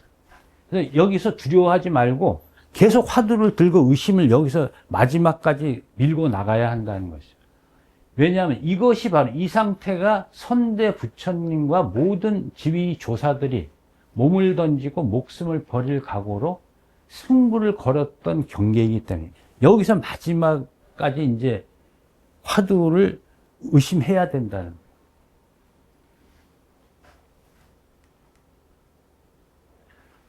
그래서 여기서 두려워하지 말고 계속 화두를 들고 의심을 여기서 마지막까지 밀고 나가야 한다는 것이죠. 왜냐하면 이것이 바로 이 상태가 선대 부처님과 모든 지위 조사들이 몸을 던지고 목숨을 버릴 각오로 승부를 걸었던 경계이기 때문에 여기서 마지막까지 이제 화두를 의심해야 된다는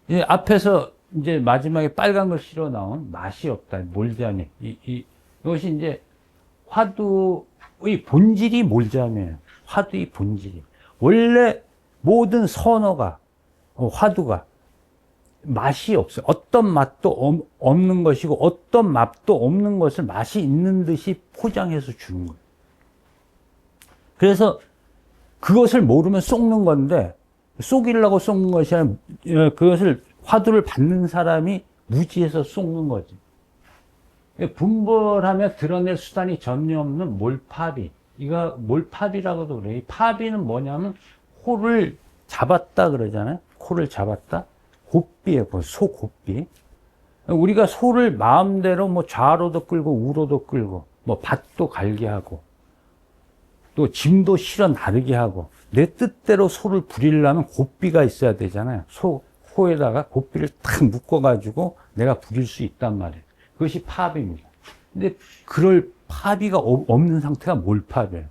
거예요. 앞에서 이제 마지막에 빨간 글씨로 나온 맛이 없다, 몰자미. 이것이 이제 화두의 본질이 몰자미예요. 화두의 본질이. 원래 모든 선어가, 화두가 맛이 없어요. 어떤 맛도 없는 것이고 어떤 맛도 없는 것을 맛이 있는 듯이 포장해서 주는 거예요. 그래서 그것을 모르면 속는 건데, 속이려고 속는 것이 아니라 그것을 화두를 받는 사람이 무지해서 속는 거지. 분별하며 드러낼 수단이 전혀 없는 몰파비. 이거 몰파비라고도 그래요. 이 파비는 뭐냐면 코를 잡았다 그러잖아요. 코를 잡았다. 곱비예요. 소곱비. 우리가 소를 마음대로 뭐 좌로도 끌고 우로도 끌고 뭐 밭도 갈게 하고 또 짐도 실어 나르게 하고 내 뜻대로 소를 부리려면 곱비가 있어야 되잖아요. 코에다가 곱비를 탁 묶어가지고 내가 부릴 수 있단 말이에요. 그것이 파비입니다. 근데 그럴 파비가 없는 상태가 몰파비예요.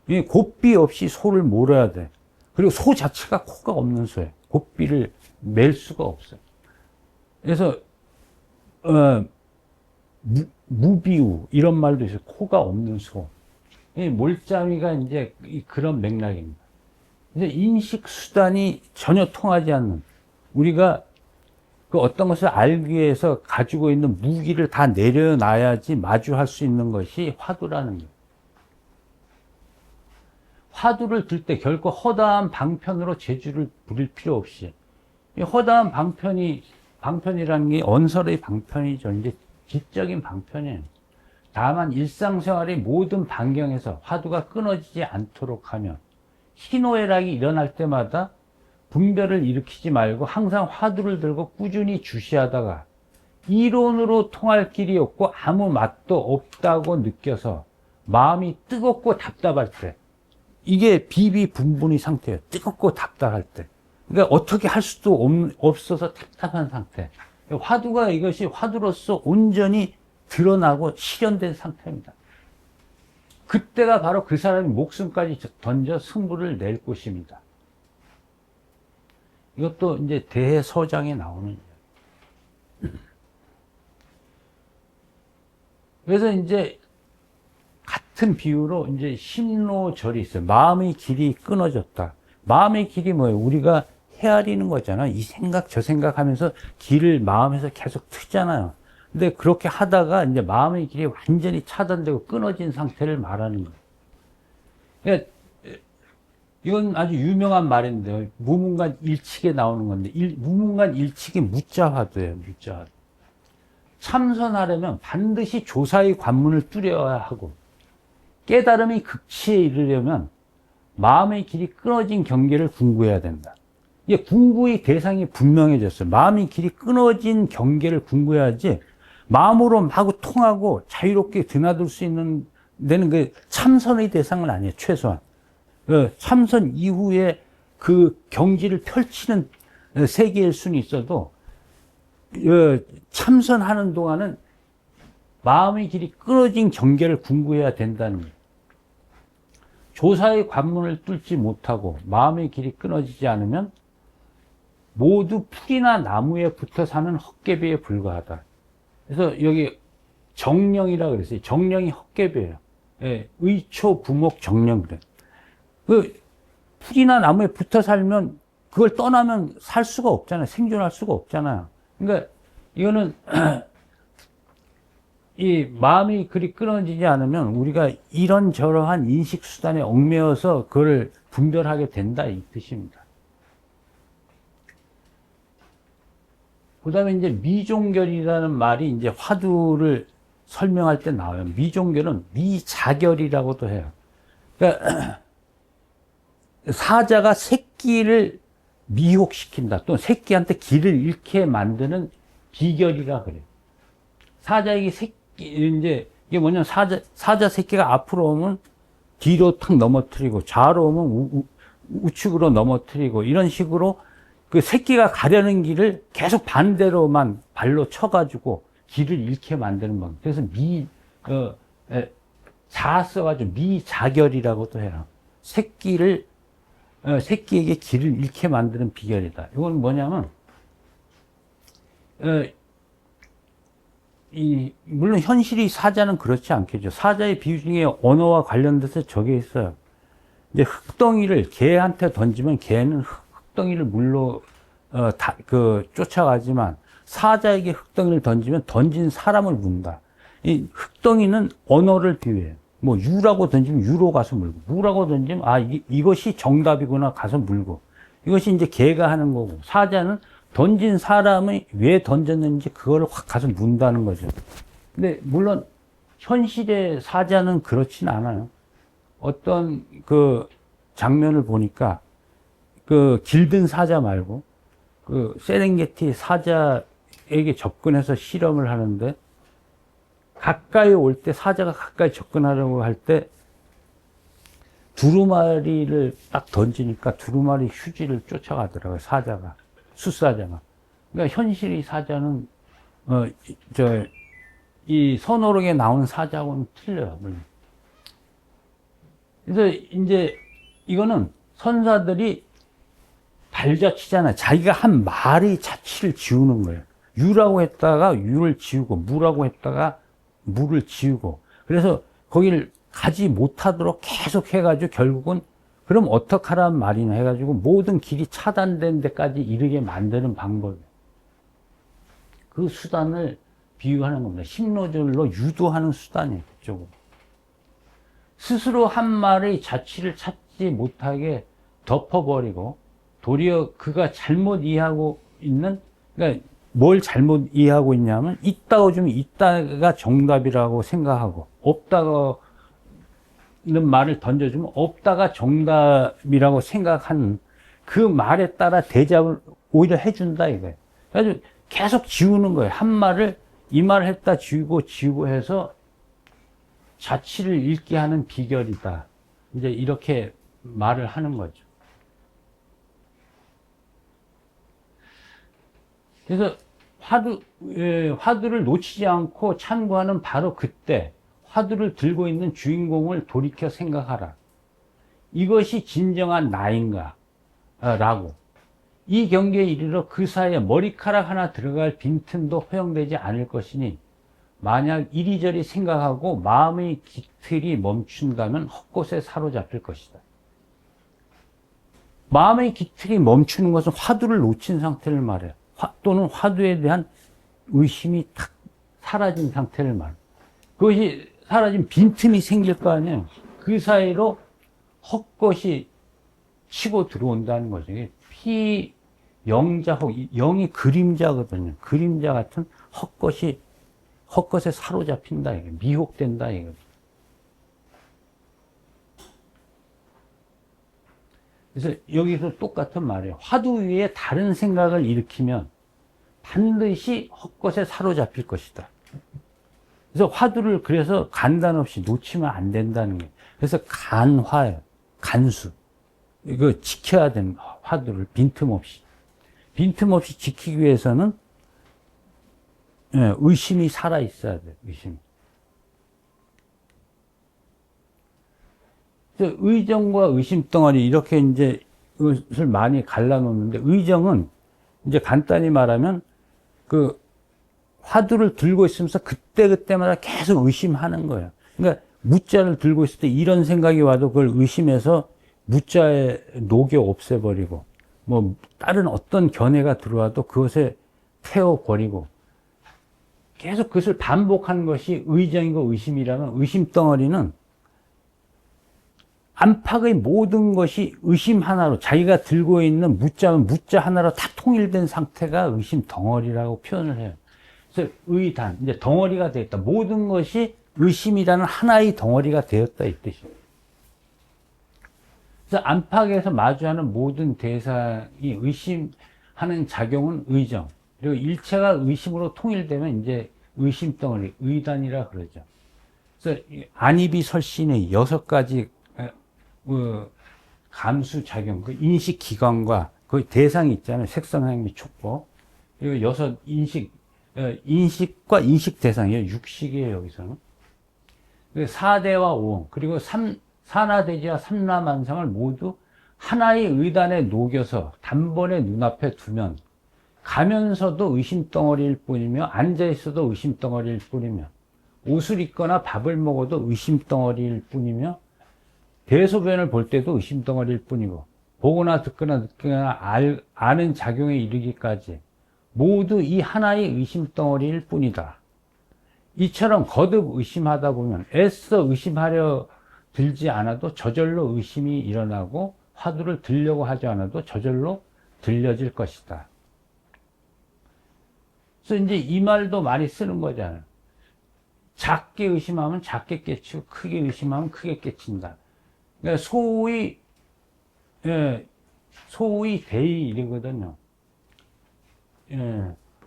이 곱비 없이 소를 몰아야 돼. 그리고 소 자체가 코가 없는 소예요. 곱비를 맬 수가 없어요. 그래서 무비우 이런 말도 있어요. 코가 없는 소. 이 몰자미가 이제 그런 맥락입니다. 이제 인식 수단이 전혀 통하지 않는, 우리가 그 어떤 것을 알기 위해서 가지고 있는 무기를 다 내려놔야지 마주할 수 있는 것이 화두라는 거예요. 화두를 들 때 결코 허다한 방편으로 재주를 부릴 필요 없이, 이 허다한 방편이라는 게 언설의 방편이죠. 이제 지적인 방편이에요. 다만 일상생활의 모든 반경에서 화두가 끊어지지 않도록 하면, 희노애락이 일어날 때마다 분별을 일으키지 말고 항상 화두를 들고 꾸준히 주시하다가 이론으로 통할 길이 없고 아무 맛도 없다고 느껴서 마음이 뜨겁고 답답할 때, 이게 비비분분의 상태예요. 뜨겁고 답답할 때. 그러니까 어떻게 할 수도 없어서 답답한 상태. 화두가, 이것이 화두로서 온전히 드러나고 실현된 상태입니다. 그때가 바로 그 사람이 목숨까지 던져 승부를 낼 곳입니다. 이것도 이제 대해서장에 나오는 이야기. 그래서 이제 같은 비유로 이제 심로절이 있어요. 마음의 길이 끊어졌다. 마음의 길이 뭐예요? 우리가 헤아리는 거잖아. 이 생각 저 생각 하면서 길을 마음에서 계속 트잖아요. 근데 그렇게 하다가 이제 마음의 길이 완전히 차단되고 끊어진 상태를 말하는 거예요. 그러니까 이건 아주 유명한 말인데요. 무문관 일칙에 나오는 건데, 무문관 일칙이 무자화도예요. 무자화도. 참선하려면 반드시 조사의 관문을 뚫어야 하고, 깨달음의 극치에 이르려면 마음의 길이 끊어진 경계를 궁구해야 된다. 이게 궁구의 대상이 분명해졌어요. 마음의 길이 끊어진 경계를 궁구해야지, 마음으로 마구 통하고 자유롭게 드나들 수 있는 데는 그 참선의 대상은 아니에요. 최소한. 참선 이후에 그 경지를 펼치는 세계일 수는 있어도, 참선하는 동안은 마음의 길이 끊어진 경계를 궁구해야 된다는 거예요. 조사의 관문을 뚫지 못하고 마음의 길이 끊어지지 않으면 모두 풀이나 나무에 붙어 사는 헛개비에 불과하다. 그래서 여기 정령이라고 그랬어요. 정령이 헛개비예요. 예, 의초, 부목, 정령 그래. 그 풀이나 나무에 붙어 살면 그걸 떠나면 살 수가 없잖아요. 생존할 수가 없잖아요. 그러니까 이거는 이 마음이 그리 끊어지지 않으면 우리가 이런저러한 인식 수단에 얽매여서 그걸 분별하게 된다, 이 뜻입니다. 그 다음에 이제 미종결이라는 말이 이제 화두를 설명할 때 나와요. 미종결은 미자결이라고도 해요. 그러니까 사자가 새끼를 미혹시킨다, 또는 새끼한테 길을 잃게 만드는 비결이라 그래요. 사자에게 이제 이게 뭐냐면 사자 새끼가 앞으로 오면 뒤로 탁 넘어뜨리고, 좌로 오면 우측으로 넘어뜨리고, 이런 식으로 그 새끼가 가려는 길을 계속 반대로만 발로 쳐가지고 길을 잃게 만드는 겁니다. 그래서 자 써가지고 미자결이라고도 해요. 새끼에게 길을 잃게 만드는 비결이다. 이건 뭐냐면, 물론 현실이 사자는 그렇지 않겠죠. 사자의 비유 중에 언어와 관련돼서 적혀 있어요. 이제 흙덩이를 개한테 던지면 개는 흙덩이를 물로 쫓아가지만 사자에게 흙덩이를 던지면 던진 사람을 문다. 이 흙덩이는 언어를 비유해요. 뭐 유라고 던지면 유로 가서 물고, 무라고 던지면 이것이 정답이구나 가서 물고, 이것이 이제 개가 하는 거고, 사자는 던진 사람이 왜 던졌는지 그걸 확 가서 문다는 거죠. 근데 물론 현실의 사자는 그렇진 않아요. 어떤 그 장면을 보니까 그 길든 사자 말고 그 세렝게티 사자에게 접근해서 실험을 하는데, 가까이 올 때, 사자가 가까이 접근하려고 할 때 두루마리를 딱 던지니까 두루마리 휴지를 쫓아가더라고요, 사자가, 숫사자가. 그러니까 현실의 사자는 이 선호록에 나오는 사자하고는 틀려요, 물론. 그래서 이제 이거는 선사들이 발자취잖아요. 자기가 한 말의 자취를 지우는 거예요. 유라고 했다가 유를 지우고, 무라고 했다가 무를 지우고, 그래서 거기를 가지 못하도록 계속 해가지고 결국은 그럼 어떡하라는 말이냐 해가지고 모든 길이 차단된 데까지 이르게 만드는 방법이에요. 그 수단을 비유하는 겁니다. 심노절로 유도하는 수단이에요, 그쪽으로. 스스로 한 말의 자취를 찾지 못하게 덮어버리고, 도리어 그가 잘못 이해하고 있는, 그러니까 뭘 잘못 이해하고 있냐면, 있다고 주면 있다가 정답이라고 생각하고, 없다고 는 말을 던져주면 없다가 정답이라고 생각하는 그 말에 따라 대답을 오히려 해준다 이거예요. 그래서 계속 지우는 거예요. 한 말을, 이 말을 했다 지우고 해서 자취를 읽게 하는 비결이다. 이제 이렇게 말을 하는 거죠. 그래서 화두를 놓치지 않고 참고하는 바로 그때 화두를 들고 있는 주인공을 돌이켜 생각하라. 이것이 진정한 나인가? 라고. 이 경계에 이르러 그 사이에 머리카락 하나 들어갈 빈틈도 허용되지 않을 것이니, 만약 이리저리 생각하고 마음의 기틀이 멈춘다면 헛것에 사로잡힐 것이다. 마음의 기틀이 멈추는 것은 화두를 놓친 상태를 말해요. 또는 화두에 대한 의심이 탁 사라진 상태를 말해요. 그것이 사라진 빈틈이 생길 거 아니에요. 그 사이로 헛것이 치고 들어온다는 거죠. 영자혹, 영이 그림자거든요. 그림자 같은 헛것에 사로잡힌다, 이게. 미혹된다, 이거. 그래서 여기서 똑같은 말이에요. 화두 위에 다른 생각을 일으키면 반드시 헛것에 사로잡힐 것이다. 그래서 화두를 그래서 간단 없이 놓치면 안 된다는 거예요. 그래서 간화예요. 간수. 이거 지켜야 되는 화두를 빈틈없이. 빈틈없이 지키기 위해서는 의심이 살아있어야 돼요. 의심이. 의정과 의심 덩어리 이렇게 이제 것을 많이 갈라놓는데, 의정은 이제 간단히 말하면 그 화두를 들고 있으면서 그때그때마다 계속 의심하는 거예요. 그러니까 무자를 들고 있을 때 이런 생각이 와도 그걸 의심해서 무자에 녹여 없애버리고, 뭐 다른 어떤 견해가 들어와도 그것에 태워버리고, 계속 그것을 반복하는 것이 의정이고 의심이라면, 의심 덩어리는 안팎의 모든 것이 의심 하나로, 자기가 들고 있는 무자는 무자 하나로 다 통일된 상태가 의심 덩어리라고 표현을 해요. 그래서 의단, 이제 덩어리가 되었다. 모든 것이 의심이라는 하나의 덩어리가 되었다, 이 뜻이에요. 그래서 안팎에서 마주하는 모든 대상이 의심하는 작용은 의정. 그리고 일체가 의심으로 통일되면 이제 의심 덩어리, 의단이라 그러죠. 그래서 안입이 설신의 6가지 감수작용, 그 인식기관과 그 대상이 있잖아요. 색선, 향미, 촉법. 그리고 6 인식과 인식 대상이에요. 육식이에요, 여기서는. 4대와 5, 그리고 산하대지와 삼라만상을 모두 하나의 의단에 녹여서 단번에 눈앞에 두면 가면서도 의심덩어리일 뿐이며, 앉아있어도 의심덩어리일 뿐이며, 옷을 입거나 밥을 먹어도 의심덩어리일 뿐이며, 대소변을 볼 때도 의심덩어리일 뿐이고, 보거나 듣거나 아는 작용에 이르기까지 모두 이 하나의 의심덩어리일 뿐이다. 이처럼 거듭 의심하다 보면 애써 의심하려 들지 않아도 저절로 의심이 일어나고, 화두를 들려고 하지 않아도 저절로 들려질 것이다. 그래서 이제 이 말도 많이 쓰는 거잖아요. 작게 의심하면 작게 깨치고 크게 의심하면 크게 깨친다. 그러니까 소위 대의 이거든요.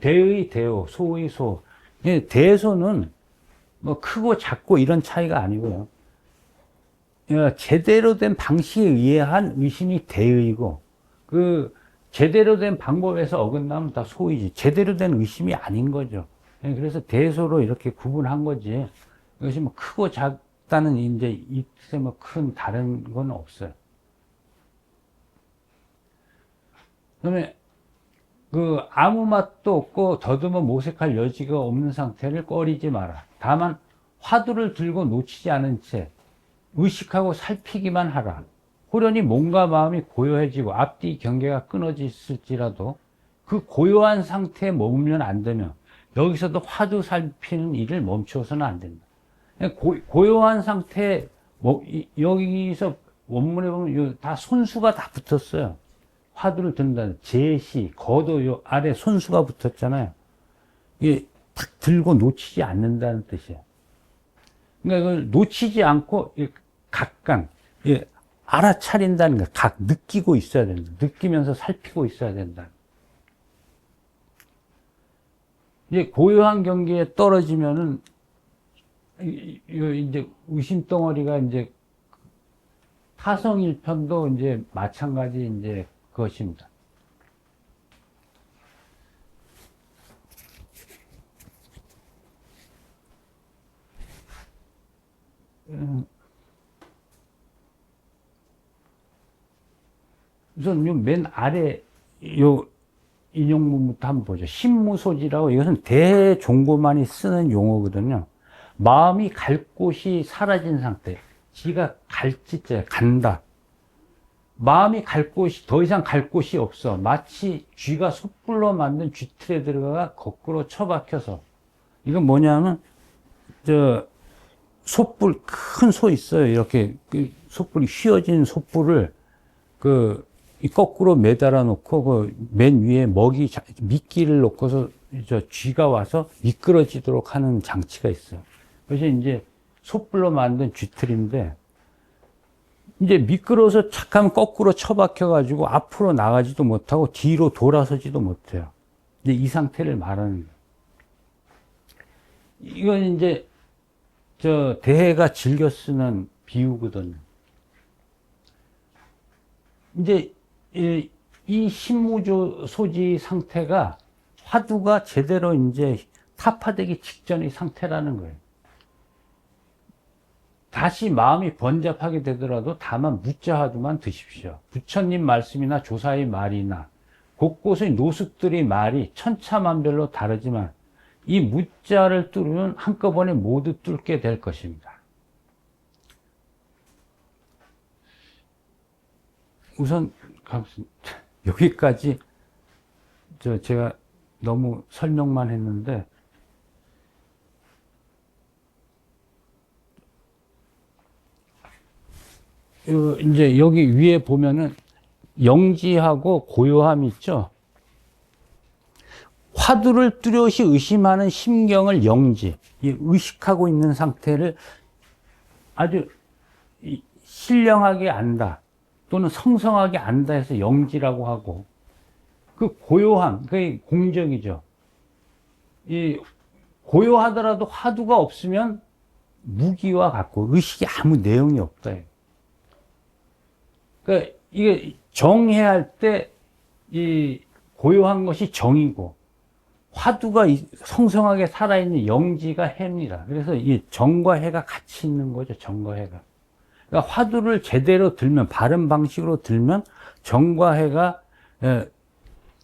대의 대오, 소의 소. 대소는 뭐 크고 작고 이런 차이가 아니고요. 제대로 된 방식에 의한 의심이 대의고, 그 제대로 된 방법에서 어긋나면 다 소이지. 제대로 된 의심이 아닌 거죠. 그래서 대소로 이렇게 구분한 거지. 이것이 뭐 크고 작다는 이제 이때 뭐 큰 다른 건 없어요. 그다음에 그 아무 맛도 없고 더듬어 모색할 여지가 없는 상태를 꺼리지 마라. 다만 화두를 들고 놓치지 않은 채 의식하고 살피기만 하라. 호련히 몸과 마음이 고요해지고 앞뒤 경계가 끊어졌을지라도 그 고요한 상태에 머물면 안 되며, 여기서도 화두 살피는 일을 멈추어서는 안 된다. 고요한 상태에 여기서 원문에 보면 다 손수가 다 붙었어요. 화두를 든다. 제시, 거도 요 아래 손수가 붙었잖아요. 이게 탁 들고 놓치지 않는다는 뜻이에요. 그러니까 이걸 놓치지 않고 각각 알아차린다는 거, 각 느끼고 있어야 된다. 느끼면서 살피고 있어야 된다. 이제 고요한 경계에 떨어지면은 이제 의심덩어리가 이제 타성일편도 이제 마찬가지 이제 그것입니다. 우선 요 맨 아래 요 인용문부터 한번 보죠. 신무소지라고, 이것은 대종고만이 쓰는 용어거든요. 마음이 갈 곳이 사라진 상태. 지가 갈지자, 간다. 마음이 갈 곳이, 더 이상 갈 곳이 없어. 마치 쥐가 솥불로 만든 쥐틀에 들어가 거꾸로 처박혀서. 이건 뭐냐면, 솥불, 큰 소 있어요. 이렇게, 솥불이 휘어진 솥불을, 거꾸로 매달아 놓고, 맨 위에 미끼를 놓고서, 쥐가 와서 미끄러지도록 하는 장치가 있어요. 그래서 이제 솥불로 만든 쥐틀인데, 이제 미끄러워서 착하면 거꾸로 처박혀가지고 앞으로 나가지도 못하고 뒤로 돌아서지도 못해요. 이제 이 상태를 말하는 거예요. 이건 이제, 대해가 즐겨 쓰는 비유거든요. 이제, 이 신무조 소지 상태가 화두가 제대로 이제 타파되기 직전의 상태라는 거예요. 다시 마음이 번잡하게 되더라도 다만 무자 화두만 드십시오. 부처님 말씀이나 조사의 말이나 곳곳의 노숙들의 말이 천차만별로 다르지만 이 무자를 뚫으면 한꺼번에 모두 뚫게 될 것입니다. 우선 여기까지 제가 너무 설명만 했는데, 이제 여기 위에 보면은 영지하고 고요함 있죠. 화두를 뚜렷이 의심하는 심경을 영지, 의식하고 있는 상태를 아주 신령하게 안다 또는 성성하게 안다 해서 영지라고 하고, 그 고요함, 그게 공적이죠. 이 고요하더라도 화두가 없으면 무기와 같고 의식이 아무 내용이 없다. 그러니까 이게 정해할 때 이 고요한 것이 정이고, 화두가 성성하게 살아있는 영지가 해입니다. 그래서 이 정과 해가 같이 있는 거죠. 정과 해가. 그러니까 화두를 제대로 들면, 바른 방식으로 들면 정과 해가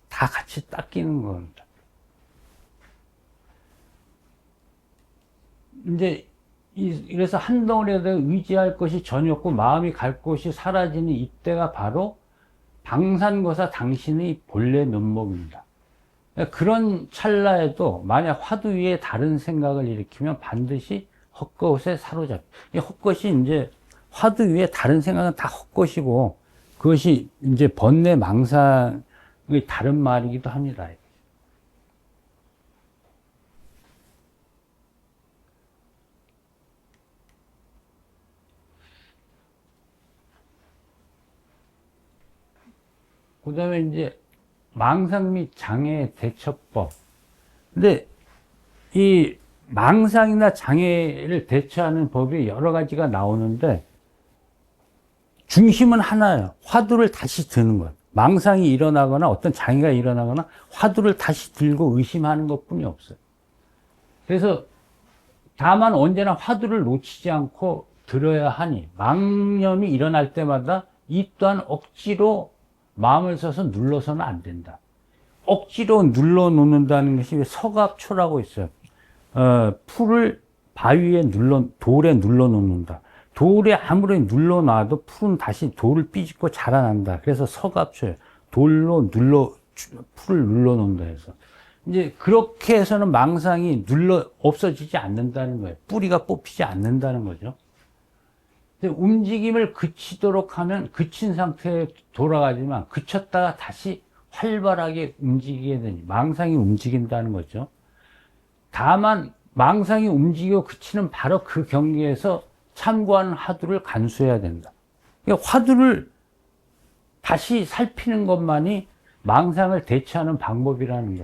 다 같이 닦이는 겁니다. 이제 이래서 한 덩어리에 대해 의지할 것이 전혀 없고 마음이 갈 곳이 사라지는 이때가 바로 방산거사 당신의 본래 면목입니다. 그런 찰나에도 만약 화두 위에 다른 생각을 일으키면 반드시 헛것에 사로잡혀. 이 헛것이 이제 화두 위에 다른 생각은 다 헛것이고 그것이 이제 번뇌 망상의 다른 말이기도 합니다. 그 다음에 이제 망상 및 장애 대처법. 근데 이 망상이나 장애를 대처하는 법이 여러 가지가 나오는데 중심은 하나예요. 화두를 다시 드는 것. 망상이 일어나거나 어떤 장애가 일어나거나 화두를 다시 들고 의심하는 것뿐이 없어요. 그래서 다만 언제나 화두를 놓치지 않고 들어야 하니 망념이 일어날 때마다 이 또한 억지로 마음을 써서 눌러서는 안 된다. 억지로 눌러 놓는다는 것이 서갑초라고 있어요. 풀을 바위에 돌에 눌러 놓는다. 돌에 아무리 눌러 놔도 풀은 다시 돌을 삐집고 자라난다. 그래서 서갑초예요. 돌로 풀을 눌러 놓는다 해서. 이제 그렇게 해서는 망상이 없어지지 않는다는 거예요. 뿌리가 뽑히지 않는다는 거죠. 움직임을 그치도록 하면 그친 상태에 돌아가지만 그쳤다가 다시 활발하게 움직이게 되니 망상이 움직인다는 거죠. 다만 망상이 움직이고 그치는 바로 그 경계에서 참고하는 화두를 간수해야 된다. 그러니까 화두를 다시 살피는 것만이 망상을 대처하는 방법이라는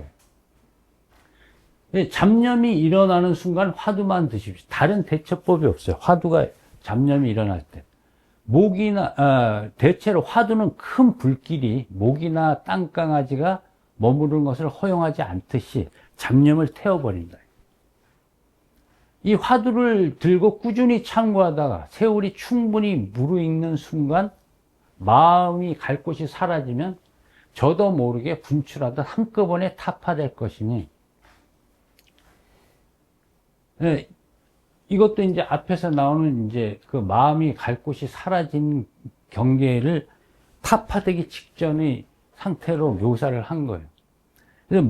거예요. 잡념이 일어나는 순간 화두만 드십시오. 다른 대처법이 없어요. 화두가 잡념이 일어날 때. 대체로 화두는 큰 불길이 모기나 땅강아지가 머무르는 것을 허용하지 않듯이 잡념을 태워버린다. 이 화두를 들고 꾸준히 참고하다가 세월이 충분히 무르익는 순간 마음이 갈 곳이 사라지면 저도 모르게 분출하듯 한꺼번에 타파될 것이니, 이것도 이제 앞에서 나오는 이제 그 마음이 갈 곳이 사라진 경계를 타파되기 직전의 상태로 묘사를 한 거예요. 그래서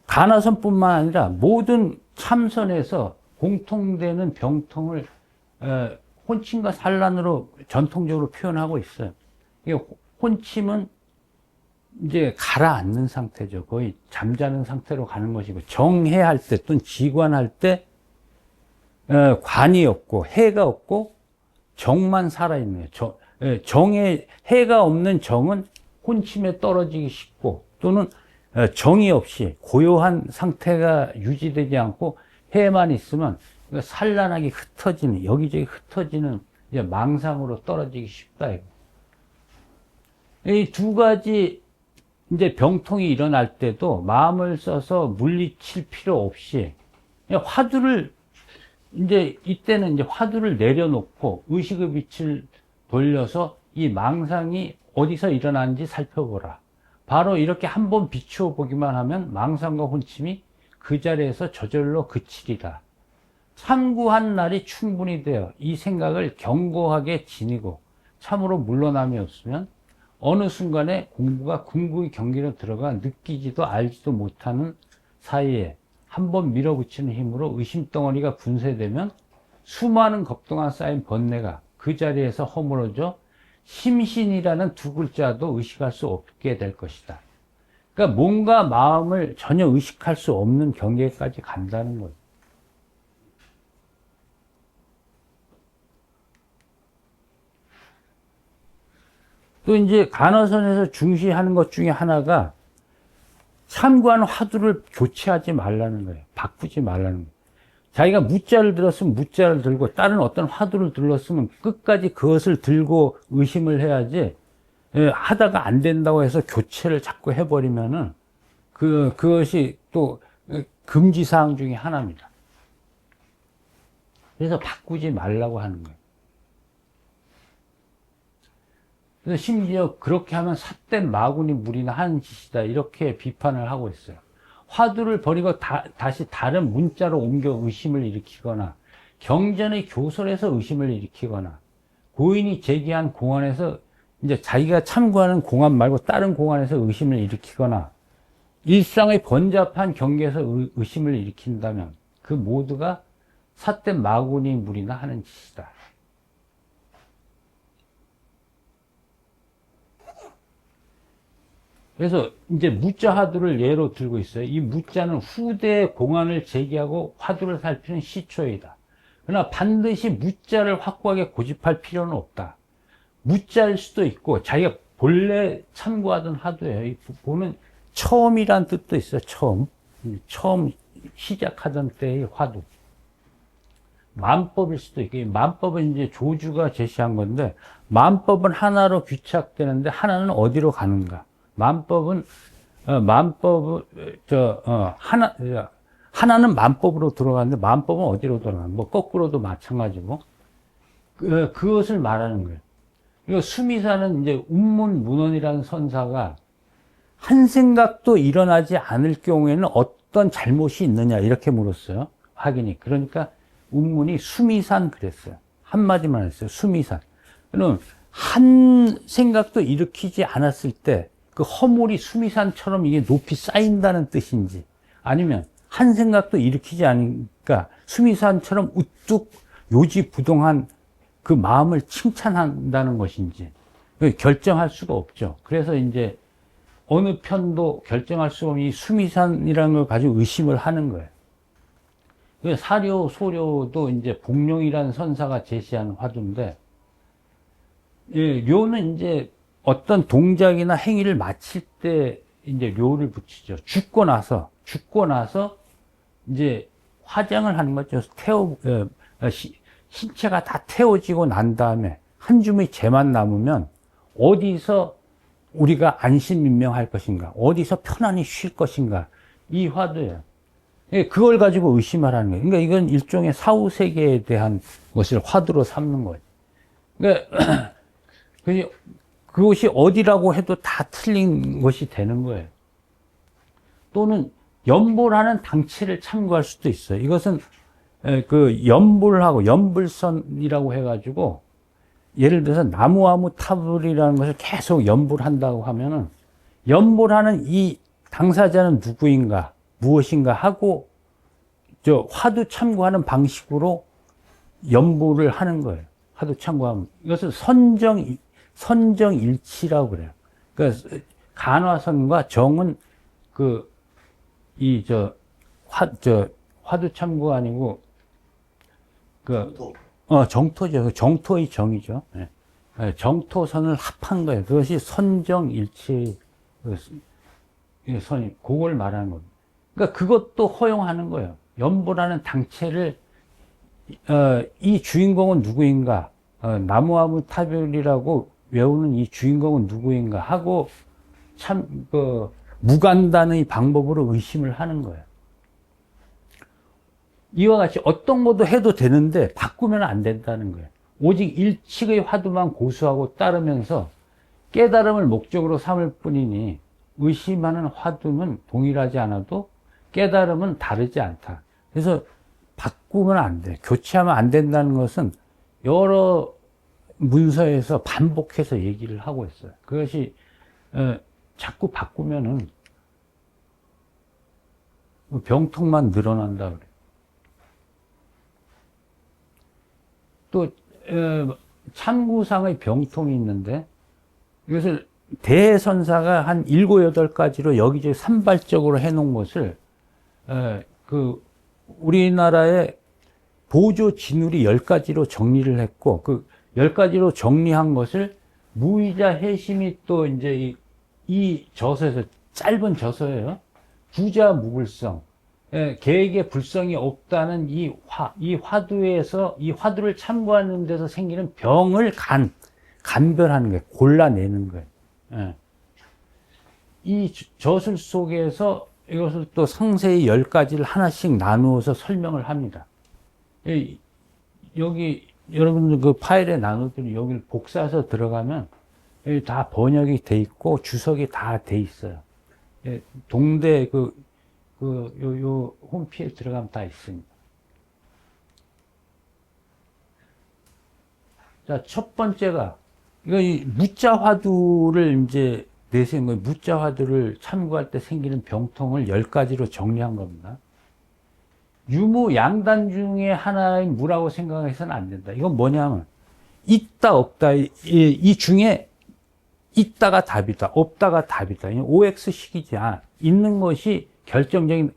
가나선뿐만 아니라 모든 참선에서 공통되는 병통을 혼침과 산란으로 전통적으로 표현하고 있어요. 혼침은 이제 가라앉는 상태죠. 거의 잠자는 상태로 가는 것이고, 정해할 때 또는 지관할 때 관이 없고 해가 없고 정만 살아있는 거예요. 해가 없는 정은 혼침에 떨어지기 쉽고, 또는 정이 없이 고요한 상태가 유지되지 않고 해만 있으면 산란하게 흩어지는, 여기저기 흩어지는 이제 망상으로 떨어지기 쉽다. 이 두 가지 이제 병통이 일어날 때도 마음을 써서 물리칠 필요 없이 그냥 화두를, 이제 이때는 이제 화두를 내려놓고 의식의 빛을 돌려서 이 망상이 어디서 일어나는지 살펴보라. 바로 이렇게 한번 비추어 보기만 하면 망상과 혼침이 그 자리에서 저절로 그치리라. 참구한 날이 충분히 되어 이 생각을 견고하게 지니고 참으로 물러남이 없으면 어느 순간에 공부가 궁극의 경기로 들어가 느끼지도 알지도 못하는 사이에 한번 밀어붙이는 힘으로 의심덩어리가 분쇄되면 수많은 겁동안 쌓인 번뇌가 그 자리에서 허물어져 심신이라는 두 글자도 의식할 수 없게 될 것이다. 그러니까 몸과 마음을 전혀 의식할 수 없는 경계까지 간다는 거예요. 또 이제 간허선에서 중시하는 것 중에 하나가 참고하는 화두를 교체하지 말라는 거예요. 바꾸지 말라는 거예요. 자기가 무자를 들었으면 무자를 들고 다른 어떤 화두를 들었으면 끝까지 그것을 들고 의심을 해야지, 하다가 안 된다고 해서 교체를 자꾸 해버리면은 그것이 또 금지사항 중에 하나입니다. 그래서 바꾸지 말라고 하는 거예요. 그래서 심지어 그렇게 하면 삿된 마구니 물이나 하는 짓이다, 이렇게 비판을 하고 있어요. 화두를 버리고 다시 다른 문자로 옮겨 의심을 일으키거나 경전의 교설에서 의심을 일으키거나 고인이 제기한 공안에서 이제 자기가 참고하는 공안 말고 다른 공안에서 의심을 일으키거나 일상의 번잡한 경계에서 의심을 일으킨다면 그 모두가 삿된 마구니 물이나 하는 짓이다. 그래서 이제 무자 화두를 예로 들고 있어요. 이 무자는 후대의 공안을 제기하고 화두를 살피는 시초이다. 그러나 반드시 무자를 확고하게 고집할 필요는 없다. 무자일 수도 있고 자기가 본래 참고하던 화두예요. 보면 처음이란 뜻도 있어요. 처음 시작하던 때의 화두. 만법일 수도 있고, 만법은 이제 조주가 제시한 건데, 만법은 하나로 귀착되는데, 하나는 어디로 가는가? 하나는 만법으로 들어가는데, 만법은 어디로 들어가는가? 뭐, 거꾸로도 마찬가지고, 그것을 말하는 거예요. 그리고 수미사는 이제 운문문원이라는 선사가 한 생각도 일어나지 않을 경우에는 어떤 잘못이 있느냐, 이렇게 물었어요. 확인이. 그러니까, 운문이 수미산 그랬어요. 한마디만 했어요. 수미산. 그럼 한 생각도 일으키지 않았을 때 그 허물이 수미산처럼 이게 높이 쌓인다는 뜻인지 아니면 한 생각도 일으키지 않으니까 수미산처럼 우뚝 요지부동한 그 마음을 칭찬한다는 것인지 결정할 수가 없죠. 그래서 이제 어느 편도 결정할 수 없는 이 수미산이라는 걸 가지고 의심을 하는 거예요. 사료, 소료도 이제 복룡이라는 선사가 제시한 화두인데, 예, 료는 이제 어떤 동작이나 행위를 마칠 때 이제 료를 붙이죠. 죽고 나서 이제 화장을 하는 거죠. 신체가 다 태워지고 난 다음에 한 줌의 재만 남으면 어디서 우리가 안심민명할 것인가, 어디서 편안히 쉴 것인가, 이 화두예요. 그걸 가지고 의심하라는 거예요. 그러니까 이건 일종의 사후세계에 대한 것을 화두로 삼는 거예요. 그러니까 그것이 어디라고 해도 다 틀린 것이 되는 거예요. 또는 연불하는 당체를 참고할 수도 있어요. 이것은 그 연불하고 연불선이라고 해가지고 예를 들어서 나무아무타불이라는 것을 계속 연불한다고 하면은 연불하는 이 당사자는 누구인가, 무엇인가 하고 화두 참고하는 방식으로 연불을 하는 거예요. 화두 참고하면 이것을 선정일치라고 그래요. 그러니까 간화선과 정은 화두 참고가 아니고 정토죠. 정토의 정이죠. 네. 정토선을 합한 거예요. 그것이 선정일치 선이 그걸 말하는 겁니다. 그러니까 그것도 허용하는 거예요. 연보라는 당체를 이 주인공은 누구인가, 나무아무타불이라고 외우는 이 주인공은 누구인가 하고 참 무간단의 방법으로 의심을 하는 거예요. 이와 같이 어떤 것도 해도 되는데 바꾸면 안 된다는 거예요. 오직 일칙의 화두만 고수하고 따르면서 깨달음을 목적으로 삼을 뿐이니 의심하는 화두는 동일하지 않아도 깨달음은 다르지 않다. 그래서 바꾸면 안 돼. 교체하면 안 된다는 것은 여러 문서에서 반복해서 얘기를 하고 있어요. 그것이 자꾸 바꾸면은 병통만 늘어난다 그래요. 또 참구상의 병통이 있는데 이것을 대선사가 한 7, 8가지로 여기저기 산발적으로 해놓은 것을 우리나라의 보조 진울이 10가지로 정리를 했고 그 10가지로 정리한 것을 무의자 해심이 또 이제 이 저서에서 짧은 저서예요. 부자 무불성, 계획에 불성이 없다는 이 화두에서 이 화두를 참고하는 데서 생기는 병을 간별하는 거예요. 골라내는 거예요. 이 저술 속에서 이것을 또 상세히 10가지를 하나씩 나누어서 설명을 합니다. 여기 여러분들 그 파일에 나눠드린 여기를 복사해서 들어가면 여기 다 번역이 돼 있고 주석이 다 돼 있어요. 동대 요 홈피에 들어가면 다 있습니다. 자, 첫 번째가, 이거 이 무자 화두를 이제 내세운 거예요. 무자 화두를 참고할 때 생기는 병통을 10가지로 정리한 겁니다. 유무 양단 중에 하나의 무라고 생각해서는 안 된다. 이건 뭐냐면, 있다, 없다. 이 중에 있다가 답이다. 없다가 답이다. OX식이지. 있는 것이 결정적인,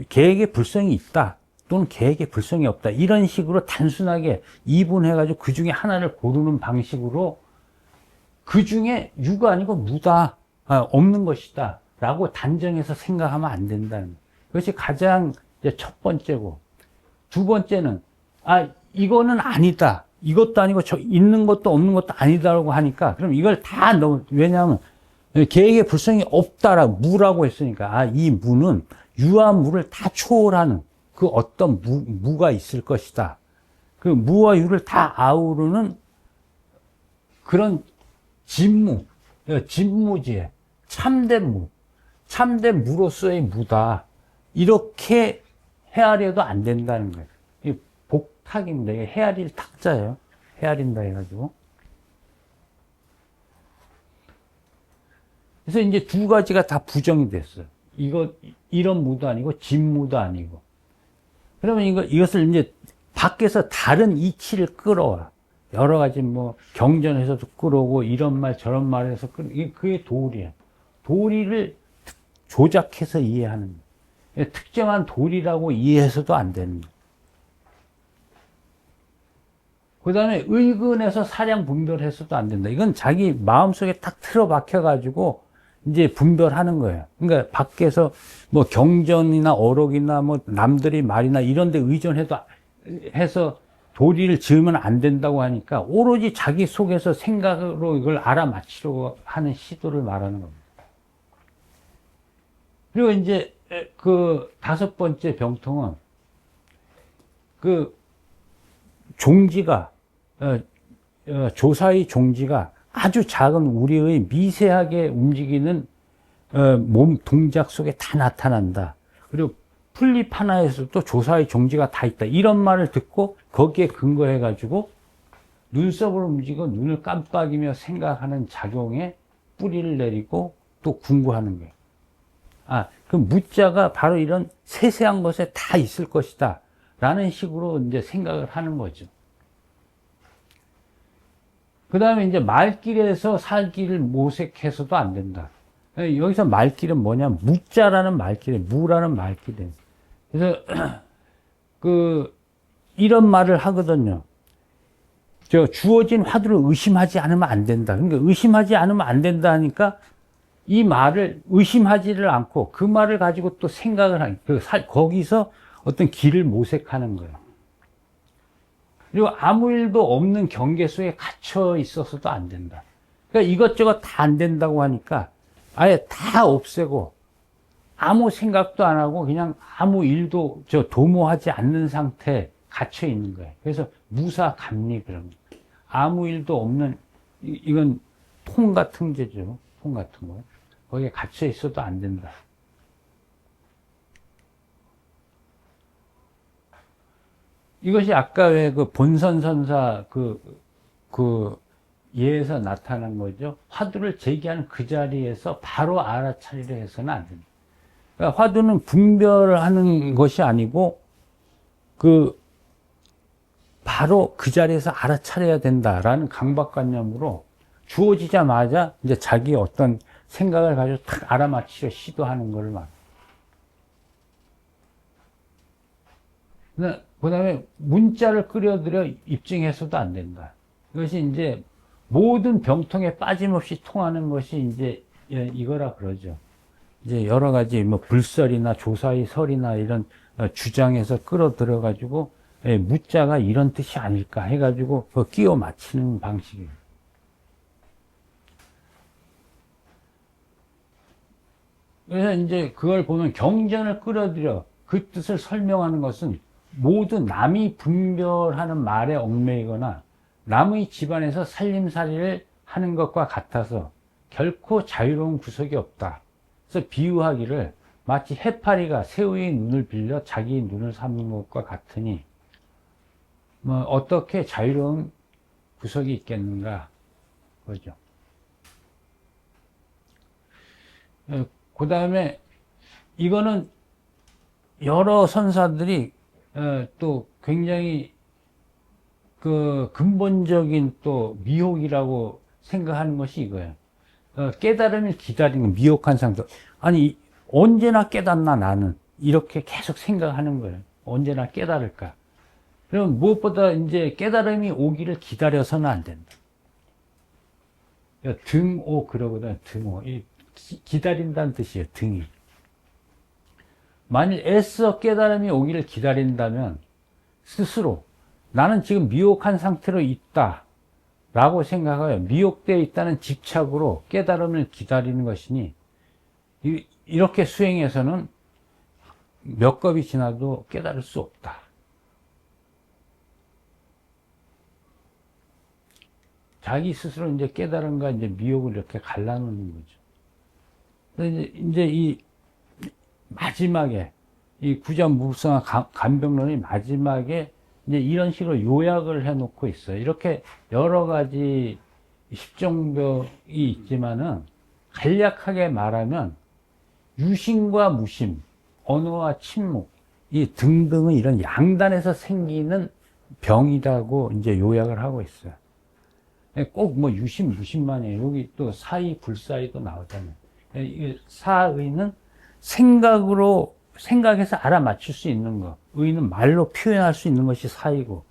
계획의 불성이 있다. 또는 계획의 불성이 없다. 이런 식으로 단순하게 이분해가지고 그 중에 하나를 고르는 방식으로 그 중에 유가 아니고 무다. 없는 것이다. 라고 단정해서 생각하면 안 된다는 거예요. 그것이 가장 이제 첫 번째고. 두 번째는, 이거는 아니다. 이것도 아니고 있는 것도 없는 것도 아니다라고 하니까 그럼 이걸 다 왜냐하면 계획의 불성이 없다라고 무라고 했으니까 이 무는 유와 무를 다 초월하는 그 어떤 무가 있을 것이다. 그 무와 유를 다 아우르는 그런 진무지에 참된 무로서의 무다. 이렇게 헤아려도 안 된다는 거예요. 복탁입니다. 이게 헤아릴 탁자예요. 헤아린다 해가지고. 그래서 이제 두 가지가 다 부정이 됐어요. 이런 무도 아니고 진무도 아니고. 그러면 이것을 이제 밖에서 다른 이치를 끌어와. 여러 가지 경전에서도 끌어오고 이런 말 저런 말에서 그게 도리예요. 도리를 조작해서 이해하는 거예요. 특정한 도리라고 이해해서도 안 되는 거예요. 그 다음에 의근에서 사량 분별해서도 안 된다. 이건 자기 마음속에 딱 틀어박혀가지고 이제 분별하는 거예요. 그러니까 밖에서 경전이나 어록이나 남들이 말이나 이런 데 해서 도리를 지으면 안 된다고 하니까 오로지 자기 속에서 생각으로 이걸 알아맞히려고 하는 시도를 말하는 겁니다. 그리고 이제 그 다섯 번째 병통은 그 종지가 조사의 종지가 아주 작은 우리의 미세하게 움직이는 몸 동작 속에 다 나타난다. 그리고 풀잎 하나에서도 조사의 종지가 다 있다. 이런 말을 듣고 거기에 근거해 가지고 눈썹을 움직이고 눈을 깜빡이며 생각하는 작용에 뿌리를 내리고 또 궁구하는 거예요. 그 무자가 바로 이런 세세한 것에 다 있을 것이다. 라는 식으로 이제 생각을 하는 거죠. 그 다음에 이제 말길에서 살기를 모색해서도 안 된다. 여기서 말길은 뭐냐? 무자라는 말길에, 무라는 말길에. 그래서, 이런 말을 하거든요. 주어진 화두를 의심하지 않으면 안 된다. 그러니까 의심하지 않으면 안 된다 하니까 이 말을 의심하지를 않고 그 말을 가지고 또 생각을 하니까 거기서 어떤 길을 모색하는 거예요. 그리고 아무 일도 없는 경계 속에 갇혀 있어서도 안 된다. 그러니까 이것저것 다 안 된다고 하니까 아예 다 없애고 아무 생각도 안 하고 그냥 아무 일도 도모하지 않는 상태에 갇혀 있는 거예요. 그래서 무사감리 그런 거예요. 아무 일도 없는 이건 통 같은 죄죠. 통 같은 거. 거기에 갇혀 있어도 안 된다. 이것이 아까 왜 본선선사 예에서 나타난 거죠. 화두를 제기하는 그 자리에서 바로 알아차리려 해서는 안 됩니다. 그러니까 화두는 분별하는 것이 아니고 바로 그 자리에서 알아차려야 된다라는 강박관념으로 주어지자마자 이제 자기 어떤 생각을 가지고 탁 알아맞히려 시도하는 것을 말합니다. 그 다음에 문자를 끌어들여 입증해서도 안 된다. 이것이 이제 모든 병통에 빠짐없이 통하는 것이 이제 이거라 그러죠. 이제 여러 가지 불설이나 조사의 설이나 이런 주장에서 끌어들여 가지고 무자가 이런 뜻이 아닐까 해가지고 끼워 맞히는 방식이에요. 그래서 이제 그걸 보면 경전을 끌어들여 그 뜻을 설명하는 것은 모두 남이 분별하는 말에 얽매이거나 남의 집안에서 살림살이를 하는 것과 같아서 결코 자유로운 구석이 없다. 그래서 비유하기를 마치 해파리가 새우의 눈을 빌려 자기 눈을 삼는 것과 같으니 어떻게 자유로운 구석이 있겠는가, 그죠. 그 다음에 이거는 여러 선사들이 또 굉장히 그 근본적인 또 미혹이라고 생각하는 것이 이거예요. 깨달음을 기다리는 미혹한 상태. 아니, 언제나 깨닫나 나는. 이렇게 계속 생각하는 거예요. 언제나 깨달을까. 그럼 무엇보다 이제 깨달음이 오기를 기다려서는 안 된다. 등오 그러거든, 등오. 기다린다는 뜻이에요, 등이. 만일 애써 깨달음이 오기를 기다린다면 스스로 나는 지금 미혹한 상태로 있다 라고 생각하여 미혹되어 있다는 집착으로 깨달음을 기다리는 것이니 이렇게 수행해서는 몇 겁이 지나도 깨달을 수 없다. 자기 스스로 이제 깨달음과 이제 미혹을 이렇게 갈라놓는 거죠. 이제 이 마지막에 이 구자무불성한 간병론이 마지막에 이제 이런 식으로 요약을 해놓고 있어요. 이렇게 여러 가지 십종벽이 있지만은 간략하게 말하면 유심과 무심, 언어와 침묵, 이 등등의 이런 양단에서 생기는 병이라고 이제 요약을 하고 있어요. 꼭 뭐 유심, 무심만이에요. 여기 또 사의, 불사의도 나오잖아요. 사의는 생각해서 알아맞힐 수 있는 거. 의는 말로 표현할 수 있는 것이 사이고,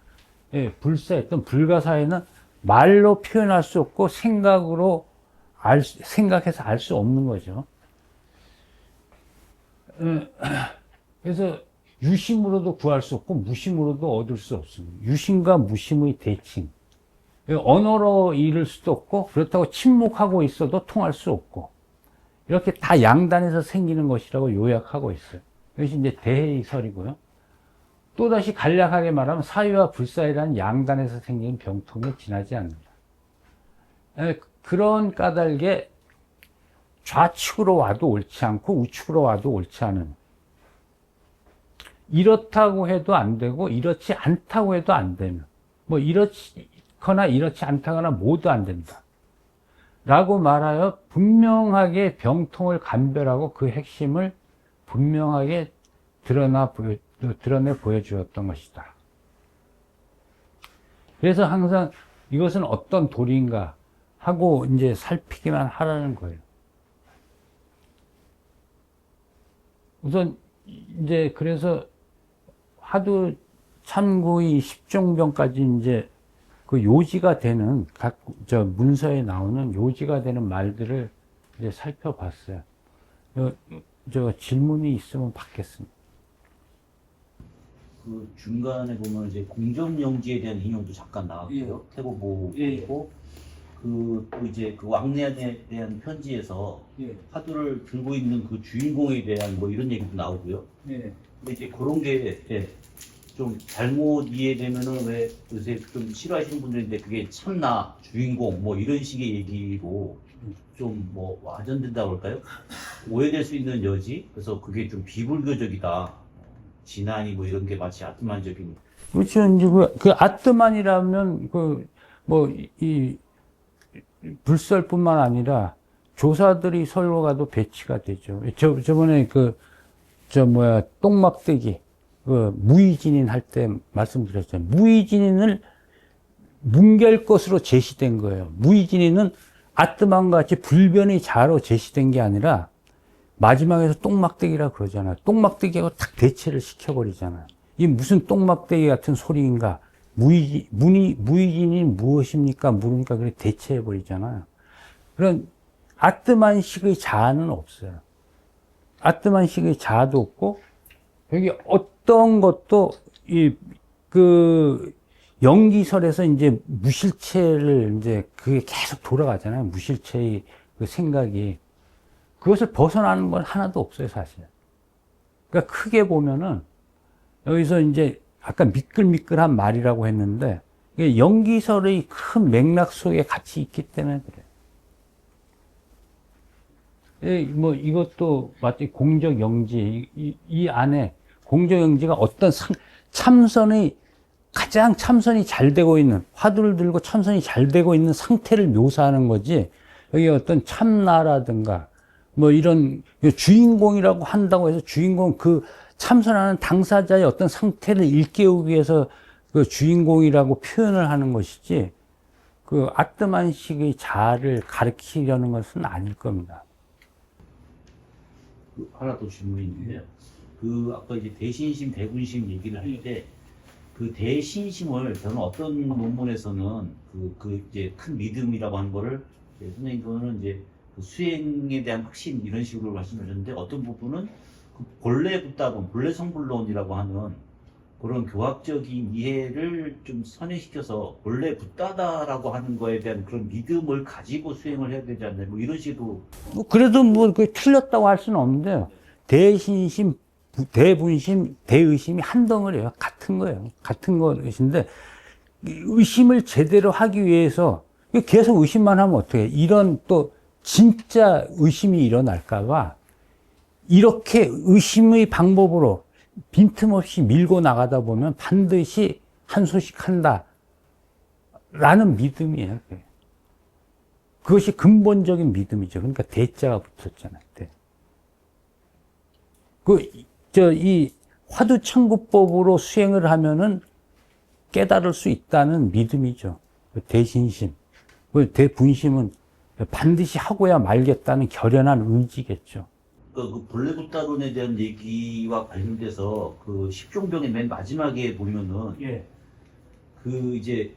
불사의 또는 불가사의는 말로 표현할 수 없고 생각해서 알 수 없는 거죠. 그래서 유심으로도 구할 수 없고 무심으로도 얻을 수 없습니다. 유심과 무심의 대칭. 언어로 이룰 수도 없고 그렇다고 침묵하고 있어도 통할 수 없고 이렇게 다 양단에서 생기는 것이라고 요약하고 있어요. 이것이 이제 대해설이고요. 또다시 간략하게 말하면 사유와 불사이라는 양단에서 생기는 병통에 지나지 않는다. 그런 까닭에 좌측으로 와도 옳지 않고 우측으로 와도 옳지 않은, 이렇다고 해도 안 되고 이렇지 않다고 해도 안 되면, 뭐 이렇거나 이렇지 않다거나 모두 안 된다 라고 말하여 분명하게 병통을 감별하고 그 핵심을 분명하게 드러내 보여주었던 것이다. 그래서 항상 이것은 어떤 도리인가 하고 이제 살피기만 하라는 거예요. 우선 이제 그래서 하도 참고의 십종병까지 이제 그 요지가 되는 문서에 나오는 요지가 되는 말들을 이제 살펴봤어요. 질문이 있으면 받겠습니다. 그 중간에 보면 이제 공정영지에 대한 인용도 잠깐 나왔고요. 태고보고 그 이제 그 왕래에 대한 편지에서 화두를 들고 있는 그 주인공에 대한 뭐 이런 얘기도 나오고요. 근데 이제 그런 게 좀 잘못 이해되면은 왜 요새 좀 싫어하시는 분들인데 그게 참나 주인공 뭐 이런 식의 얘기로 좀 뭐 와전된다고 할까요? 오해될 수 있는 여지. 그래서 그게 좀 비불교적이다. 진안이 뭐 이런 게 마치 아트만적인. 그렇죠. 이제 그 아트만이라면 이 불설뿐만 아니라 조사들이 서로 가도 배치가 되죠. 저번에 똥막대기 무의진인 할 때 말씀드렸잖아요. 무의진인을 뭉갤 것으로 제시된 거예요. 무의진인은 아트만과 같이 불변의 자로 제시된 게 아니라 마지막에서 똥막대기라 그러잖아요. 똥막대기하고 딱 대체를 시켜버리잖아요. 이 무슨 똥막대기 같은 소리인가? 무의진이 무엇입니까? 물으니까 그래 대체해버리잖아요. 그런 아트만식의 자아는 없어요. 아트만식의 자아도 없고, 여기 어떤 것도 영기설에서 이제 무실체를 이제 그게 계속 돌아가잖아요. 무실체의 그 생각이. 그것을 벗어나는 건 하나도 없어요, 사실. 그러니까 크게 보면은 여기서 이제 아까 미끌미끌한 말이라고 했는데 이게 영기설의 큰 맥락 속에 같이 있기 때문에 그래요. 뭐 이것도 마치 공적영지 이 안에 공적영지가 어떤 참선의 가장 참선이 잘 되고 있는, 화두를 들고 참선이 잘 되고 있는 상태를 묘사하는 거지, 여기 어떤 참나라든가, 뭐 이런 주인공이라고 한다고 해서 주인공 그 참선하는 당사자의 어떤 상태를 일깨우기 위해서 그 주인공이라고 표현을 하는 것이지, 그 아트만식의 자아를 가리키려는 것은 아닐 겁니다. 하나 더 질문이 있는데요. 그 아까 이제 대신심, 대분심 얘기를 할 때 그 대신심을 저는 어떤 논문에서는 그 이제 큰 믿음이라고 하는 거를 선생님께서는 이제 그 수행에 대한 확신 이런 식으로 말씀하셨는데 어떤 부분은 그 본래 부따론, 본래 성불론이라고 하는 그런 교학적인 이해를 좀 선회시켜서 본래 붓다다라고 하는 거에 대한 그런 믿음을 가지고 수행을 해야 되지 않나요? 뭐 이런 식으로. 뭐 그래도 뭐 그 틀렸다고 할 수는 없는데요. 대신심, 대분심, 대의심이 한 덩어리예요. 같은 거예요. 같은 것인데 의심을 제대로 하기 위해서 계속 의심만 하면 어떻게 해? 이런 또 진짜 의심이 일어날까 봐 이렇게 의심의 방법으로 빈틈없이 밀고 나가다 보면 반드시 한 소식 한다 라는 믿음이에요. 그것이 근본적인 믿음이죠. 그러니까 대자가 붙었잖아요. 대. 이 화두창구법으로 수행을 하면은 깨달을 수 있다는 믿음이죠. 대신심. 대분심은 반드시 하고야 말겠다는 결연한 의지겠죠. 그 본래 붓다론에 대한 얘기와 관련돼서 그 십종병의 맨 마지막에 보면은 그 이제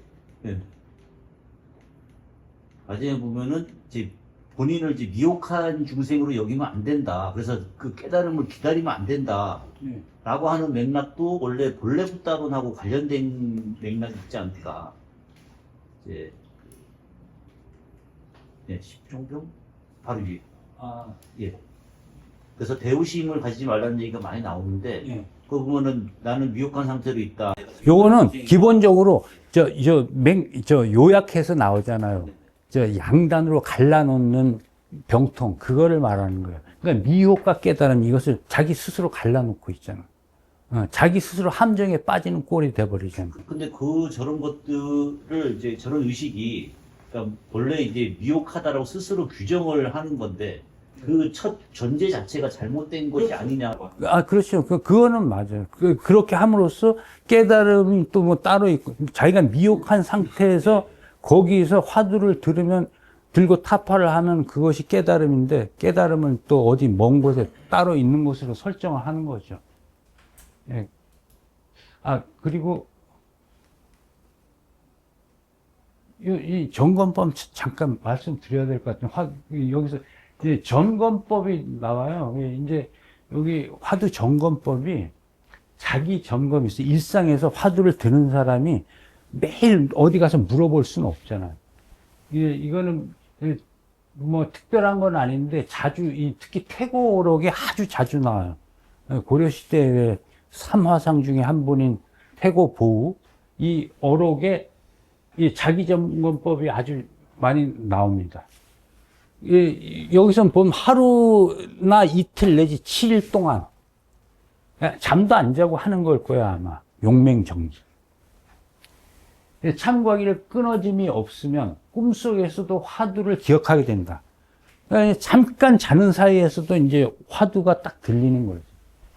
마지막에 보면은 이제 본인을 이제 미혹한 중생으로 여기면 안 된다. 그래서 그 깨달음을 기다리면 안 된다. 라고 하는 맥락도 원래 본래 붓다론하고 관련된 맥락이 있지 않을까. 이제 십종병 바로 위에. 예. 그래서 대우심을 가지지 말라는 얘기가 많이 나오는데 그거 보면은 나는 미혹한 상태로 있다. 요거는 기본적으로 요약해서 나오잖아요. 양단으로 갈라놓는 병통, 그거를 말하는 거예요. 그러니까 미혹과 깨달음, 이것을 자기 스스로 갈라놓고 있잖아. 자기 스스로 함정에 빠지는 꼴이 돼버리잖아. 근데 저런 것들을 이제 저런 의식이 그러니까 원래 이제 미혹하다라고 스스로 규정을 하는 건데 그 첫 전제 자체가 잘못된 것이 아니냐. 그렇죠. 그거는 맞아요. 그렇게 함으로써 깨달음이 또 뭐 따로 있고, 자기가 미혹한 상태에서 거기서 화두를 들고 타파를 하면 그것이 깨달음인데, 깨달음은 또 어디 먼 곳에 따로 있는 곳으로 설정을 하는 거죠. 예. 그리고, 이 점검법 잠깐 말씀드려야 될 것 같아요. 여기서 이제 점검법이 나와요. 이제 여기 화두 점검법이 자기 점검이 있어요. 일상에서 화두를 드는 사람이 매일 어디 가서 물어볼 수는 없잖아요. 이거는 뭐 특별한 건 아닌데 특히 태고 어록에 아주 자주 나와요. 고려시대의 삼화상 중에 한 분인 태고 보우, 이 어록에 이 자기점검법이 아주 많이 나옵니다. 여기서 보면 하루나 이틀 내지 7일 동안 잠도 안 자고 하는 걸 거야, 아마. 용맹정지. 참과기를 끊어짐이 없으면 꿈속에서도 화두를 기억하게 된다. 잠깐 자는 사이에서도 이제 화두가 딱 들리는 거죠.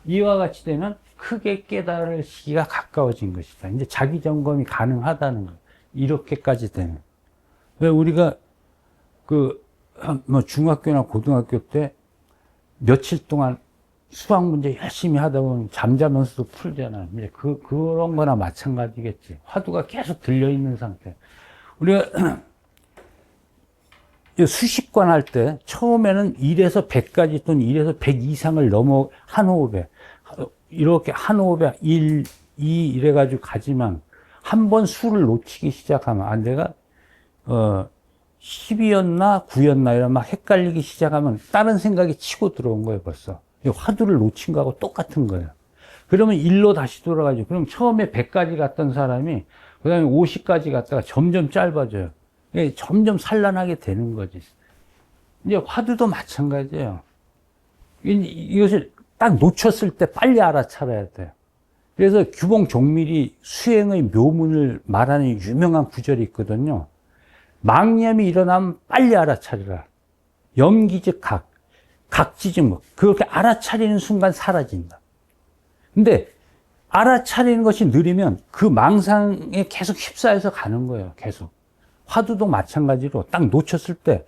이와 같이 되면 크게 깨달을 시기가 가까워진 것이다. 이제 자기 점검이 가능하다는 거예요. 이렇게까지 되는. 왜 우리가 뭐 중학교나 고등학교 때 며칠 동안 수학 문제 열심히 하다 보면 잠자면서도 풀잖아요. 이제 그런 거나 마찬가지겠지. 화두가 계속 들려있는 상태. 우리가 수십관 할 때 처음에는 1에서 100까지 또는 1에서 100 이상을 넘어 한 호흡에 이렇게 한 호흡에 1, 2 이래가지고 가지만 한 번 수를 놓치기 시작하면 내가 10이었나 9였나 이런 막 헷갈리기 시작하면 다른 생각이 치고 들어온 거예요 벌써. 화두를 놓친 거하고 똑같은 거예요. 그러면 1로 다시 돌아가죠. 그럼 처음에 100까지 갔던 사람이 그 다음에 50까지 갔다가 점점 짧아져요. 점점 산란하게 되는 거지. 이제 화두도 마찬가지예요. 이것을 딱 놓쳤을 때 빨리 알아차려야 돼요. 그래서 규봉 종밀이 수행의 묘문을 말하는 유명한 구절이 있거든요. 망념이 일어나면 빨리 알아차리라. 염기즉 각, 각지즉 뭐. 그렇게 알아차리는 순간 사라진다. 근데 알아차리는 것이 느리면 그 망상에 계속 휩싸여서 가는 거예요. 계속. 화두도 마찬가지로 딱 놓쳤을 때,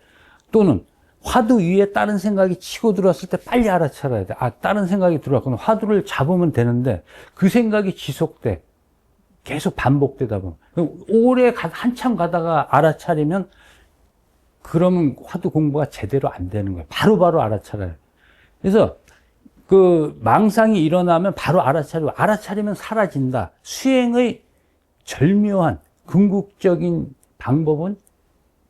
또는 화두 위에 다른 생각이 치고 들어왔을 때 빨리 알아차려야 돼. 아, 다른 생각이 들어왔구나. 화두를 잡으면 되는데 그 생각이 지속돼. 계속 반복되다 보면. 오래 한참 가다가 알아차리면 그러면 화두 공부가 제대로 안 되는 거예요. 바로바로 알아차려요. 그래서 그 망상이 일어나면 바로 알아차리고, 알아차리면 사라진다. 수행의 절묘한 궁극적인 방법은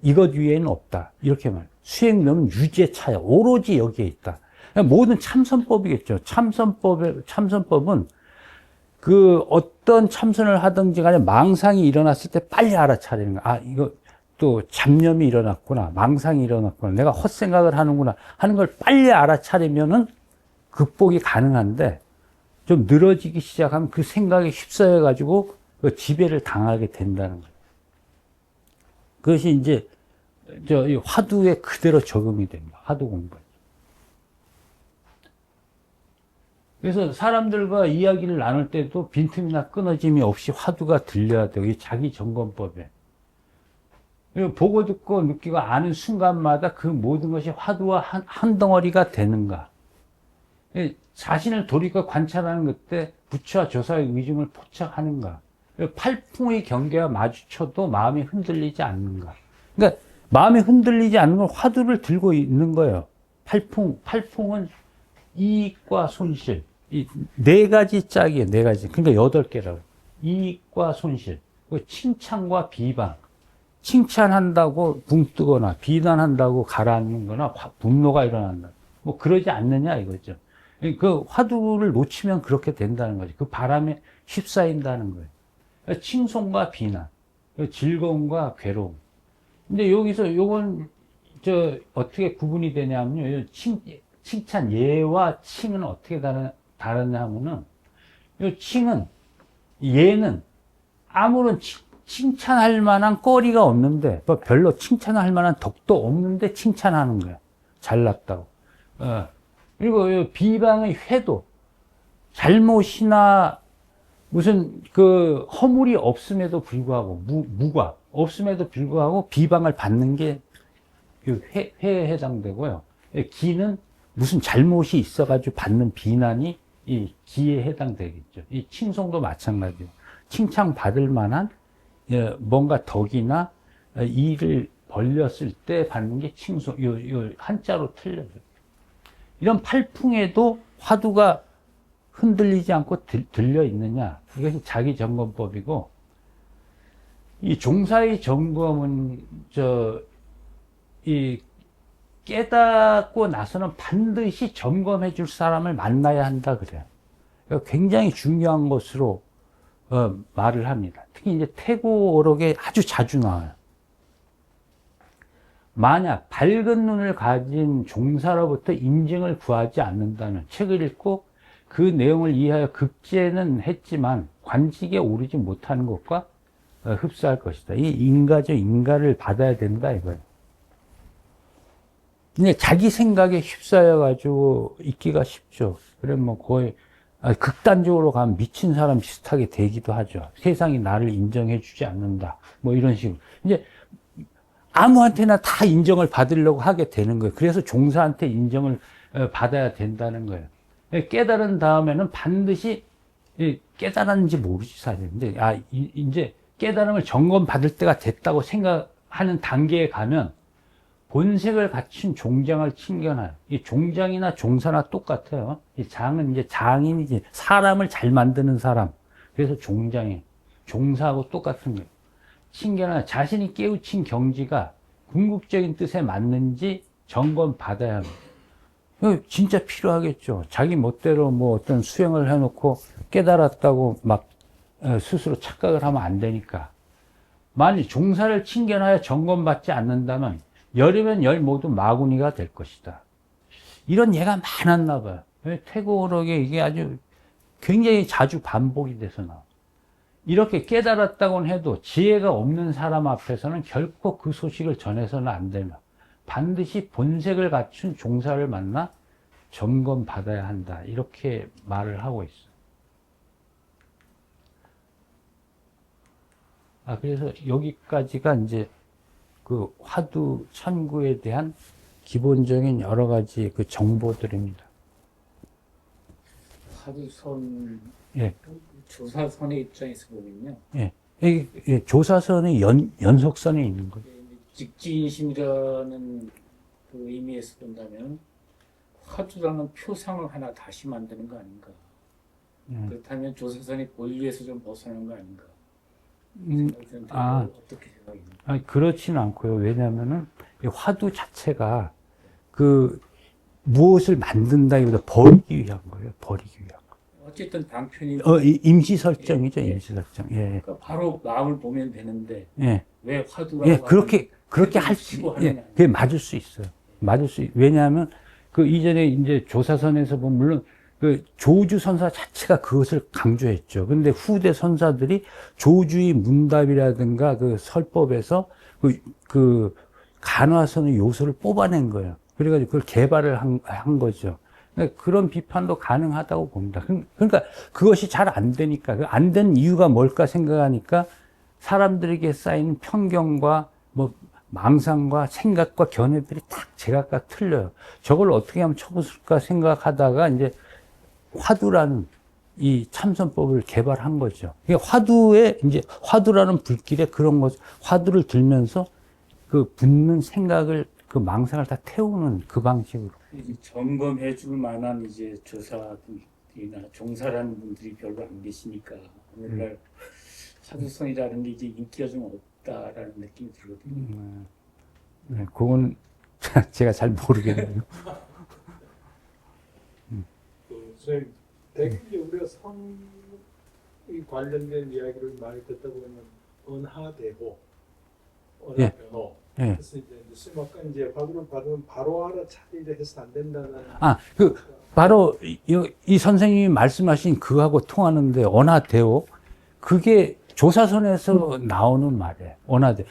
이것 위에는 없다. 이렇게 말해요. 수행론은 유제차야. 오로지 여기에 있다. 모든 참선법이겠죠. 참선법은 그 어떤 참선을 하든지 간에 망상이 일어났을 때 빨리 알아차리는 거야. 아, 이거 또 잡념이 일어났구나. 망상이 일어났구나. 내가 헛생각을 하는구나. 하는 걸 빨리 알아차리면은 극복이 가능한데, 좀 늘어지기 시작하면 그 생각에 휩싸여가지고 그 지배를 당하게 된다는 거예요. 그것이 이제 이 화두에 그대로 적용이 됩니다. 화두 공부에. 그래서 사람들과 이야기를 나눌 때도 빈틈이나 끊어짐이 없이 화두가 들려야 돼요. 이 자기 점검법에. 보고 듣고 느끼고 아는 순간마다 그 모든 것이 화두와 한 덩어리가 되는가. 자신을 돌이켜 관찰하는 그때 부처와 조사의 의중을 포착하는가. 팔풍의 경계와 마주쳐도 마음이 흔들리지 않는가. 그러니까 마음이 흔들리지 않는 건 화두를 들고 있는 거예요. 팔풍은 이익과 손실. 이 네 가지 짝이에요. 네 가지. 그러니까 8개라고. 이익과 손실. 칭찬과 비방. 칭찬한다고 붕 뜨거나 비난한다고 가라앉는 거나 분노가 일어난다. 뭐 그러지 않느냐 이거죠. 그 화두를 놓치면 그렇게 된다는 거죠. 그 바람에 휩싸인다는 거예요. 칭송과 비난, 즐거움과 괴로움. 근데 여기서 요건 어떻게 구분이 되냐면요. 칭찬 예와 칭은 어떻게 다르냐 하면은 요 칭은 예는 아무런 칭찬할 만한 거리가 없는데, 별로 칭찬할 만한 덕도 없는데 칭찬하는 거야. 잘났다고. 그리고 비방의 회도, 잘못이나 무슨 그 허물이 없음에도 불구하고, 무과 없음에도 불구하고 비방을 받는 게 회에 해당되고요. 기는 무슨 잘못이 있어가지고 받는 비난이 이 기에 해당되겠죠. 이 칭송도 마찬가지예요. 칭찬받을 만한 뭔가 덕이나 일을 벌렸을 때 받는 게 칭송, 요 한자로 틀려요. 이런 팔풍에도 화두가 흔들리지 않고 들려 있느냐. 이것이 자기 점검법이고, 이 종사의 점검은 이 깨닫고 나서는 반드시 점검해 줄 사람을 만나야 한다 그래요. 굉장히 중요한 것으로 말을 합니다. 특히 이제 태고오록에 아주 자주 나와요. 만약 밝은 눈을 가진 종사로부터 인증을 구하지 않는다면, 책을 읽고 그 내용을 이해하여 급제는 했지만 관직에 오르지 못하는 것과 흡사할 것이다. 이 인가죠. 인가를 받아야 된다 이거예요. 근데 자기 생각에 휩싸여가지고 있기가 쉽죠. 그래 뭐 거의 극단적으로 가면 미친 사람 비슷하게 되기도 하죠. 세상이 나를 인정해주지 않는다. 뭐 이런 식으로. 이제 아무한테나 다 인정을 받으려고 하게 되는 거예요. 그래서 종사한테 인정을 받아야 된다는 거예요. 깨달은 다음에는 반드시 깨달았는지 모르지 사실. 근데 이제 깨달음을 점검받을 때가 됐다고 생각하는 단계에 가면 본색을 갖춘 종장을 칭견하여. 이 종장이나 종사나 똑같아요. 이 장은 이제 장인이지, 사람을 잘 만드는 사람. 그래서 종장이 종사하고 똑같은 거예요. 칭견하여 자신이 깨우친 경지가 궁극적인 뜻에 맞는지 점검 받아야 합니다. 이거 진짜 필요하겠죠. 자기 멋대로 뭐 어떤 수행을 해놓고 깨달았다고 막 스스로 착각을 하면 안 되니까. 만일 종사를 칭견하여 점검받지 않는다면 열이면 열 모두 마구니가 될 것이다. 이런 예가 많았나 봐요. 태고오록에 이게 아주 굉장히 자주 반복이 돼서 나와. 이렇게 깨달았다고는 해도 지혜가 없는 사람 앞에서는 결코 그 소식을 전해서는 안 된다. 반드시 본색을 갖춘 종사를 만나 점검받아야 한다. 이렇게 말을 하고 있어. 그래서 여기까지가 이제 그 화두 천구에 대한 기본적인 여러 가지 그 정보들입니다. 화두선, 예. 조사선의 입장에서 보면요. 예. 조사선의 연속선에 있는 거예요. 직지인심이라는 그 의미에서 본다면 화두라는 표상을 하나 다시 만드는 거 아닌가. 그렇다면 조사선의 본류에서 좀 벗어나는 거 아닌가. 어떻게 생각입니까? 그렇지는 않고요. 왜냐면은 이 화두 자체가 그 무엇을 만든다기보다 버리기 위한 거예요. 버리기 위한 거. 어쨌든 방편이 임시 설정이죠. 임시 설정. 예. 그러니까 바로 마음을 보면 되는데 예. 왜 화두라고 예. 그렇게 할 수, 그게 맞을 수 있어요. 왜냐하면 그 이전에 이제 조사선에서 보면 물론 그 조주 선사 자체가 그것을 강조했죠. 근데 후대 선사들이 조주의 문답이라든가 그 설법에서 그 간화선의 요소를 뽑아낸 거예요. 그래가지고 그걸 개발을 한 거죠. 그러니까 그런 비판도 가능하다고 봅니다. 그러니까 그것이 잘 안 되니까, 안 된 이유가 뭘까 생각하니까 사람들에게 쌓이는 편견과 뭐 망상과 생각과 견해들이 딱 제각각 틀려요. 저걸 어떻게 하면 쳐부술까 생각하다가 이제 화두라는 이 참선법을 개발한 거죠. 화두라는 불길에 그런 것, 화두를 들면서 그 붙는 생각을, 그 망상을 다 태우는 그 방식으로. 점검해 줄 만한 이제 조사들이나 종사라는 분들이 별로 안 계시니까 오늘날 화두선이라는 게 이제 인기가 좀 없다라는 느낌이 들거든요. 네, 그건 제가 잘 모르겠네요. 선생님, 대개 우리가 성이 관련된 이야기를 많이 듣다 보면 언하대호, 언하변호. 예. 그래서 이제 스님 아까 이제 화두를 받으면 바로 알아차리려 해서 안 된다는. 바로 이 선생님이 말씀하신 그하고 통하는데 언하대오, 그게 조사선에서 나오는 말이에요. 언하대오.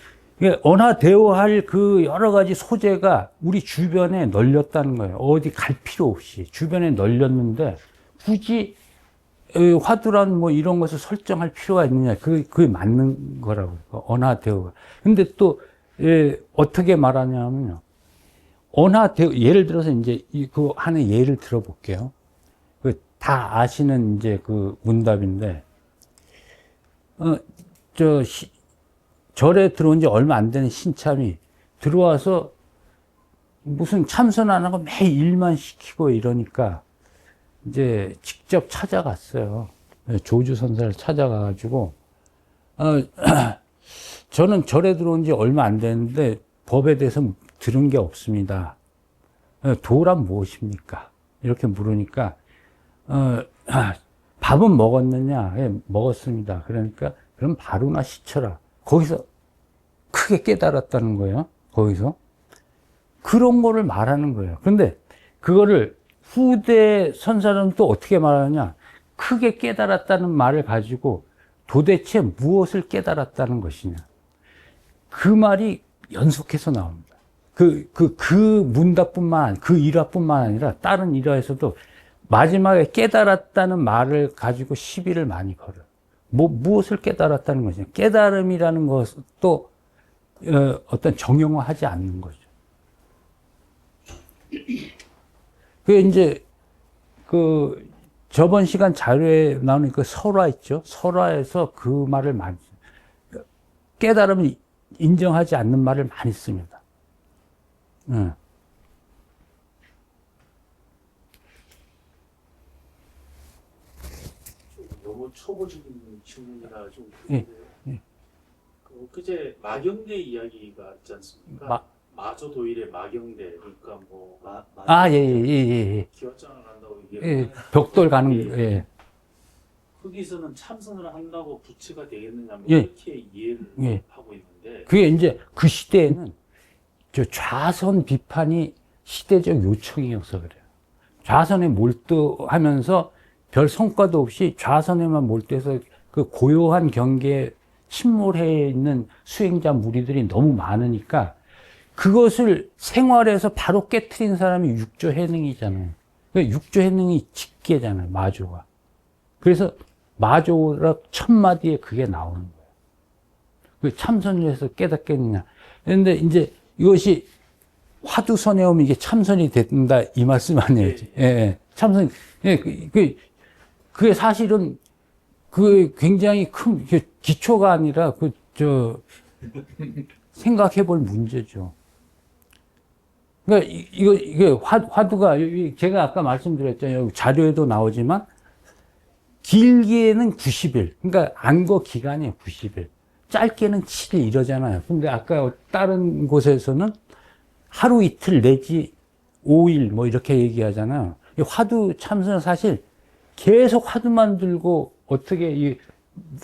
언하대오할 그 여러 가지 소재가 우리 주변에 널렸다는 거예요. 어디 갈 필요 없이 주변에 널렸는데 굳이 화두란 뭐 이런 것을 설정할 필요가 있느냐? 그게 맞는 거라고요. 언하대오가. 근데 또 어떻게 말하냐면요. 언하대오, 예를 들어서 이제 그 하는 예를 들어볼게요. 다 아시는 이제 그 문답인데, 절에 들어온 지 얼마 안 되는 신참이 들어와서 무슨 참선 안 하고 매일 일만 시키고 이러니까 이제 직접 찾아갔어요. 조주선사를 찾아가가지고, 저는 절에 들어온 지 얼마 안 됐는데 법에 대해서 들은 게 없습니다. 도란 무엇입니까? 이렇게 물으니까, 밥은 먹었느냐? 예, 먹었습니다. 그러니까, 그럼 바로나 시쳐라. 거기서 크게 깨달았다는 거예요. 거기서. 그런 거를 말하는 거예요. 근데 그거를 후대 선사는 또 어떻게 말하냐? 크게 깨달았다는 말을 가지고 도대체 무엇을 깨달았다는 것이냐? 그 말이 연속해서 나옵니다. 그 문답뿐만, 그 일화뿐만 아니라 다른 일화에서도 마지막에 깨달았다는 말을 가지고 시비를 많이 걸어요. 무엇을 깨달았다는 것이냐. 깨달음이라는 것도 어떤 정형화하지 않는 거죠. 그게 이제 저번 시간 자료에 나오는 그 설화 있죠. 설화에서 그 말을 많이, 깨달음을 인정하지 않는 말을 많이 씁니다. 너무 초보적인 질문이라 좀 예, 그런데요. 그제 마경대 이야기가 있지 않습니까? 마조도일의 마경대, 그러니까 뭐 예. 기와장을 한다고 예, 벽돌 가는, 예. 거기서는 참선을 한다고 부처가 되겠느냐, 뭐 예. 이렇게 이해를 예. 하고 있는데, 그게 이제 그 시대에는 저 좌선 비판이 시대적 요청이어서 그래요. 좌선에 몰두하면서 별 성과도 없이 좌선에만 몰두해서 그 고요한 경계에 침몰해 있는 수행자 무리들이 너무 많으니까 그것을 생활에서 바로 깨트린 사람이 육조 해능이잖아요. 육조 해능이 직계잖아요, 마조가. 그래서 마조라 첫마디에 그게 나오는 거예요. 그 참선을 해서 깨닫겠느냐. 그런데 이제 이것이 화두선에 오면 이게 참선이 된다, 이 말씀 아니에요. 예, 참선. 예, 그게 사실은 그 굉장히 큰 기초가 아니라 생각해 볼 문제죠. 그러니까 이게 화두가 제가 아까 말씀드렸잖아요. 자료에도 나오지만 길게는 90일. 그러니까 안거 기간이 90일. 짧게는 7일 이러잖아요. 근데 아까 다른 곳에서는 하루 이틀 내지 5일 뭐 이렇게 얘기하잖아요. 이 화두 참선은 사실 계속 화두만 들고 어떻게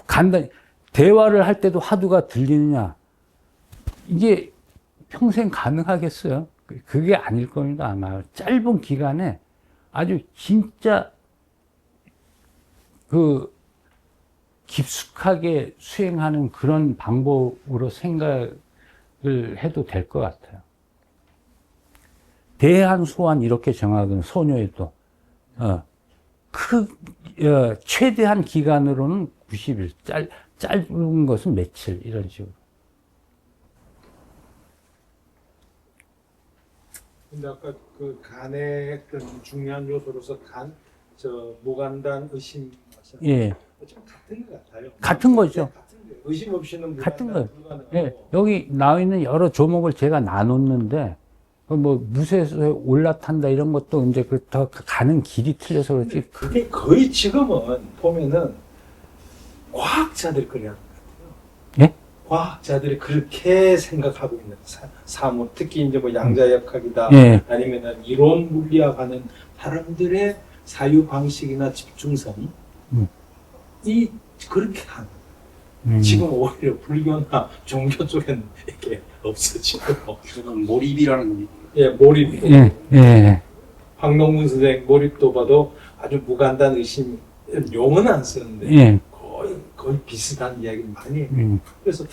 간단히 대화를 할 때도 화두가 들리느냐. 이게 평생 가능하겠어요? 그게 아닐 겁니다, 아마. 짧은 기간에 아주 진짜 깊숙하게 수행하는 그런 방법으로 생각을 해도 될 것 같아요. 대한소환 이렇게 정하거든요, 소녀에도. 최대한 기간으로는 90일, 짧은 것은 며칠, 이런 식으로. 근데 아까 그 간의 어떤 중요한 요소로서 무간단 의심 하셨는데 예. 좀 같은 것 같아요. 같은 거죠. 같은 거예요. 의심 없이는 같은 무간단 거예요. 불가능하고. 예, 여기 나와 있는 여러 조목을 제가 나눴는데, 뭐, 무쇠에 올라탄다 이런 것도 이제 더 가는 길이 틀려서 그렇지. 그게 거의 지금은 보면은 과학자들이 그래야 하는 것 같아요. 예? 과학자들이 그렇게 생각하고 있는 사물, 특히 이제 뭐 양자역학이다, 예. 아니면은 이론 물리학하는 사람들의 사유 방식이나 집중성이 그렇게 하는. 지금 오히려 불교나 종교 쪽에는 이렇게 없어지고. 그건 몰입이라는 예, 몰입. 예, 예. 황농문 선생 몰입도 봐도 아주 무간단 의심, 용은 안 쓰는데 예. 거의 비슷한 이야기를 많이 해요. 그래서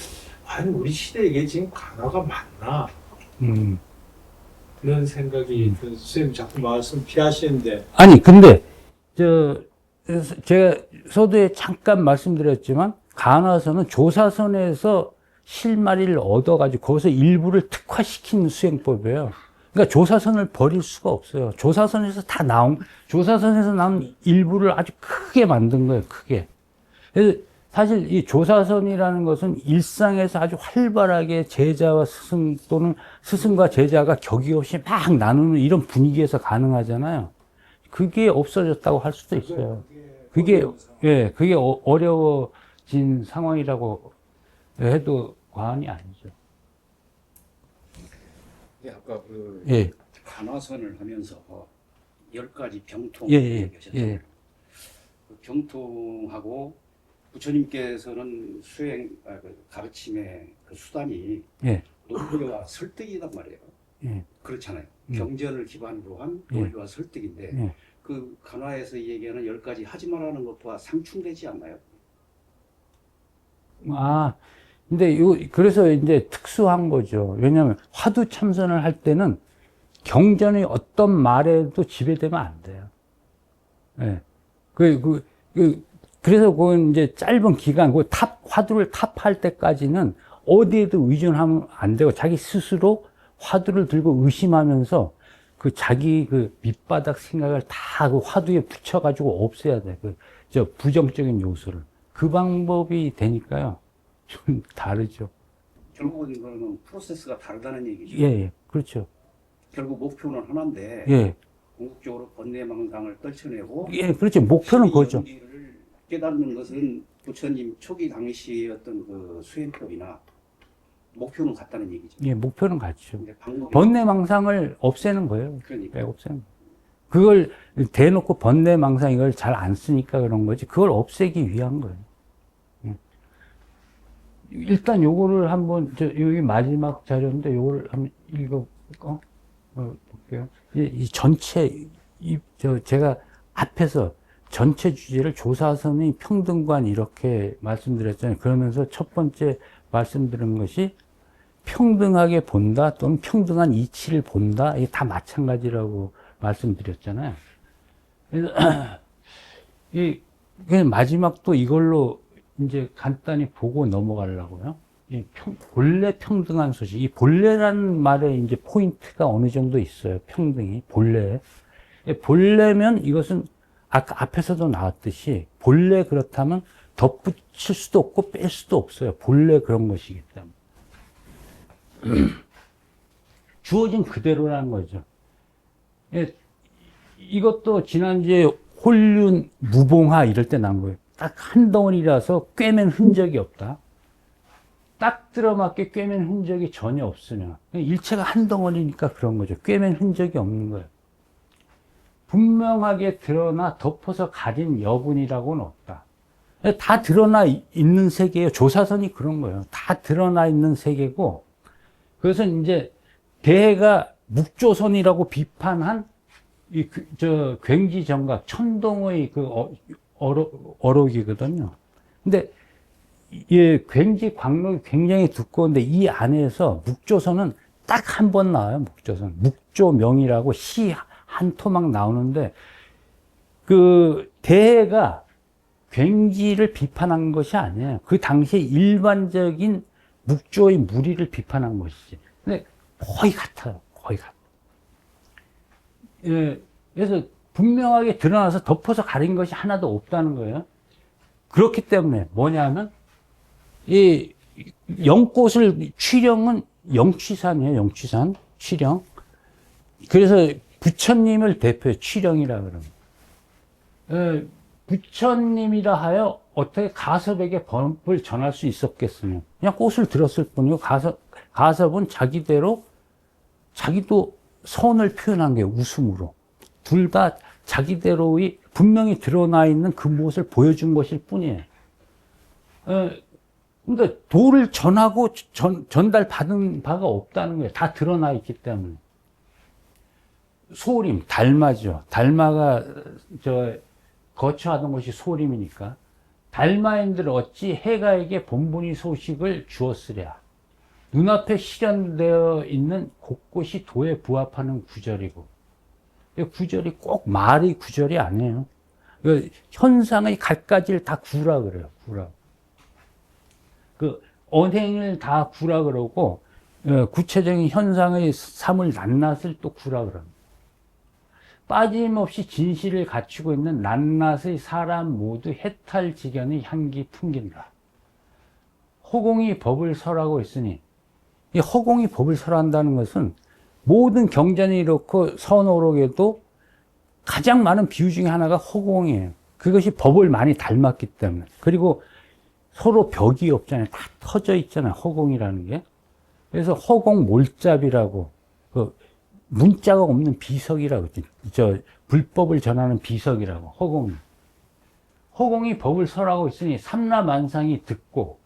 아니 우리 시대에 이게 지금 간화가 맞나? 그런 생각이 선생님 자꾸 말씀 피하시는데. 아니, 근데, 제가 서두에 잠깐 말씀드렸지만, 간화선은 조사선에서 실마리를 얻어가지고, 거기서 일부를 특화시킨 수행법이에요. 그러니까 조사선을 버릴 수가 없어요. 조사선에서 나온 일부를 아주 크게 만든 거예요, 크게. 그래서 사실 이 조사선이라는 것은 일상에서 아주 활발하게 제자와 스승 또는 스승과 제자가 격이 없이 막 나누는 이런 분위기에서 가능하잖아요. 그게 없어졌다고 할 수도 있어요. 그게 어려워진 상황이라고 해도 과언이 아니죠. 아까 예. 간화선을 하면서 10가지 병통 예, 얘기하셨잖아요. 예. 그 병통하고 부처님께서는 가르침의 그 수단이 예. 논리와 설득이란 말이에요. 예. 그렇잖아요. 경전을 기반으로 한 예. 논리와 설득인데 예. 그 간화에서 얘기하는 10가지 하지 말라는 것과 상충되지 않나요? 근데 그래서 이제 특수한 거죠. 왜냐하면 화두 참선을 할 때는 경전의 어떤 말에도 지배되면 안 돼요. 예. 그래서 그건 이제 짧은 기간, 화두를 탑할 때까지는 어디에도 의존하면 안 되고 자기 스스로 화두를 들고 의심하면서 자기 밑바닥 생각을 다 그 화두에 붙여가지고 없애야 돼. 부정적인 요소를. 그 방법이 되니까요. 좀 다르죠. 결국은 이거는 프로세스가 다르다는 얘기죠. 예, 그렇죠. 결국 목표는 하나인데 예. 궁극적으로 번뇌망상을 떨쳐내고 예, 그렇죠. 목표는 그거죠. 연기를 깨닫는 것은 부처님 초기 당시의 어떤 그 수행법이나 목표는 같다는 얘기죠. 예, 목표는 같죠. 근데 방법이 번뇌망상을 없애는 거예요. 그러니까 네, 없애는 거예요. 그걸 대놓고 번뇌망상 이걸 잘 안 쓰니까 그런 거지. 그걸 없애기 위한 거예요. 일단 요거를 한번, 여기 마지막 자료인데 요거를 한번 볼게요. 이 전체, 제가 앞에서 전체 주제를 조사선의 평등관 이렇게 말씀드렸잖아요. 그러면서 첫 번째 말씀드린 것이 평등하게 본다 또는 평등한 이치를 본다. 이게 다 마찬가지라고 말씀드렸잖아요. 그래서 마지막 또 이걸로 이제 간단히 보고 넘어가려고요. 본래 평등한 소식. 이 본래라는 말에 이제 포인트가 어느 정도 있어요. 평등이. 본래. 본래면 이것은 아까 앞에서도 나왔듯이 본래 그렇다면 덧붙일 수도 없고 뺄 수도 없어요. 본래 그런 것이기 때문에. 주어진 그대로라는 거죠. 이것도 지난주에 홀륜, 무봉화 이럴 때 난 거예요. 딱 한 덩어리라서 꿰맨 흔적이 없다. 딱 들어맞게 꿰맨 흔적이 전혀 없으면 일체가 한 덩어리니까 그런 거죠. 꿰맨 흔적이 없는 거예요. 분명하게 드러나 덮어서 가린 여분이라고는 없다. 다 드러나 있는 세계예요. 조사선이 그런 거예요. 다 드러나 있는 세계고, 그래서 이제 대해가 묵조선이라고 비판한 굉지정각 천동의 어록이거든요. 근데 이 굉지 광록이 굉장히 두꺼운데 이 안에서 묵조선은 딱 한 번 나와요. 묵조선. 묵조명이라고 시 한 토막 나오는데 그 대해가 굉지를 비판한 것이 아니에요. 그 당시에 일반적인 묵조의 무리를 비판한 것이지. 근데 거의 같아요. 거의 같아요. 예, 그래서 분명하게 드러나서 덮어서 가린 것이 하나도 없다는 거예요. 그렇기 때문에 뭐냐면 이 영꽃을 취령은 영취산이에요. 영취산 취령. 그래서 부처님을 대표해 취령이라 그러면 부처님이라 하여 어떻게 가섭에게 법을 전할 수 있었겠으며 그냥 꽃을 들었을 뿐이고 가섭은 자기대로 자기도 선을 표현한 게 웃음으로 둘 다 자기대로의 분명히 드러나 있는 그 무엇을 보여준 것일 뿐이에요. 그러니까 도를 전하고 전달받은 바가 없다는 거예요. 다 드러나 있기 때문에. 소림, 달마죠. 달마가 거처하던 것이 소림이니까. 달마인들 어찌 해가에게 본분의 소식을 주었으랴. 눈앞에 실현되어 있는 곳곳이 도에 부합하는 구절이고. 이 구절이 꼭 말의 구절이 아니에요. 현상의 갖가지를 다 구라 그래요. 구라. 그 언행을 다 구라 그러고 구체적인 현상의 삶을 낱낱을 또 구라 그럽니다. 빠짐없이 진실을 갖추고 있는 낱낱의 사람 모두 해탈지견의 향기 풍긴다. 허공이 법을 설하고 있으니 이 허공이 법을 설한다는 것은 모든 경전이 이렇고 선어록에도 가장 많은 비유 중에 하나가 허공이에요. 그것이 법을 많이 닮았기 때문에. 그리고 서로 벽이 없잖아요. 다 터져 있잖아요. 허공이라는 게. 그래서 허공 몰잡이라고 문자가 없는 비석이라고 불법을 전하는 비석이라고 허공이 법을 설하고 있으니 삼라만상이 듣고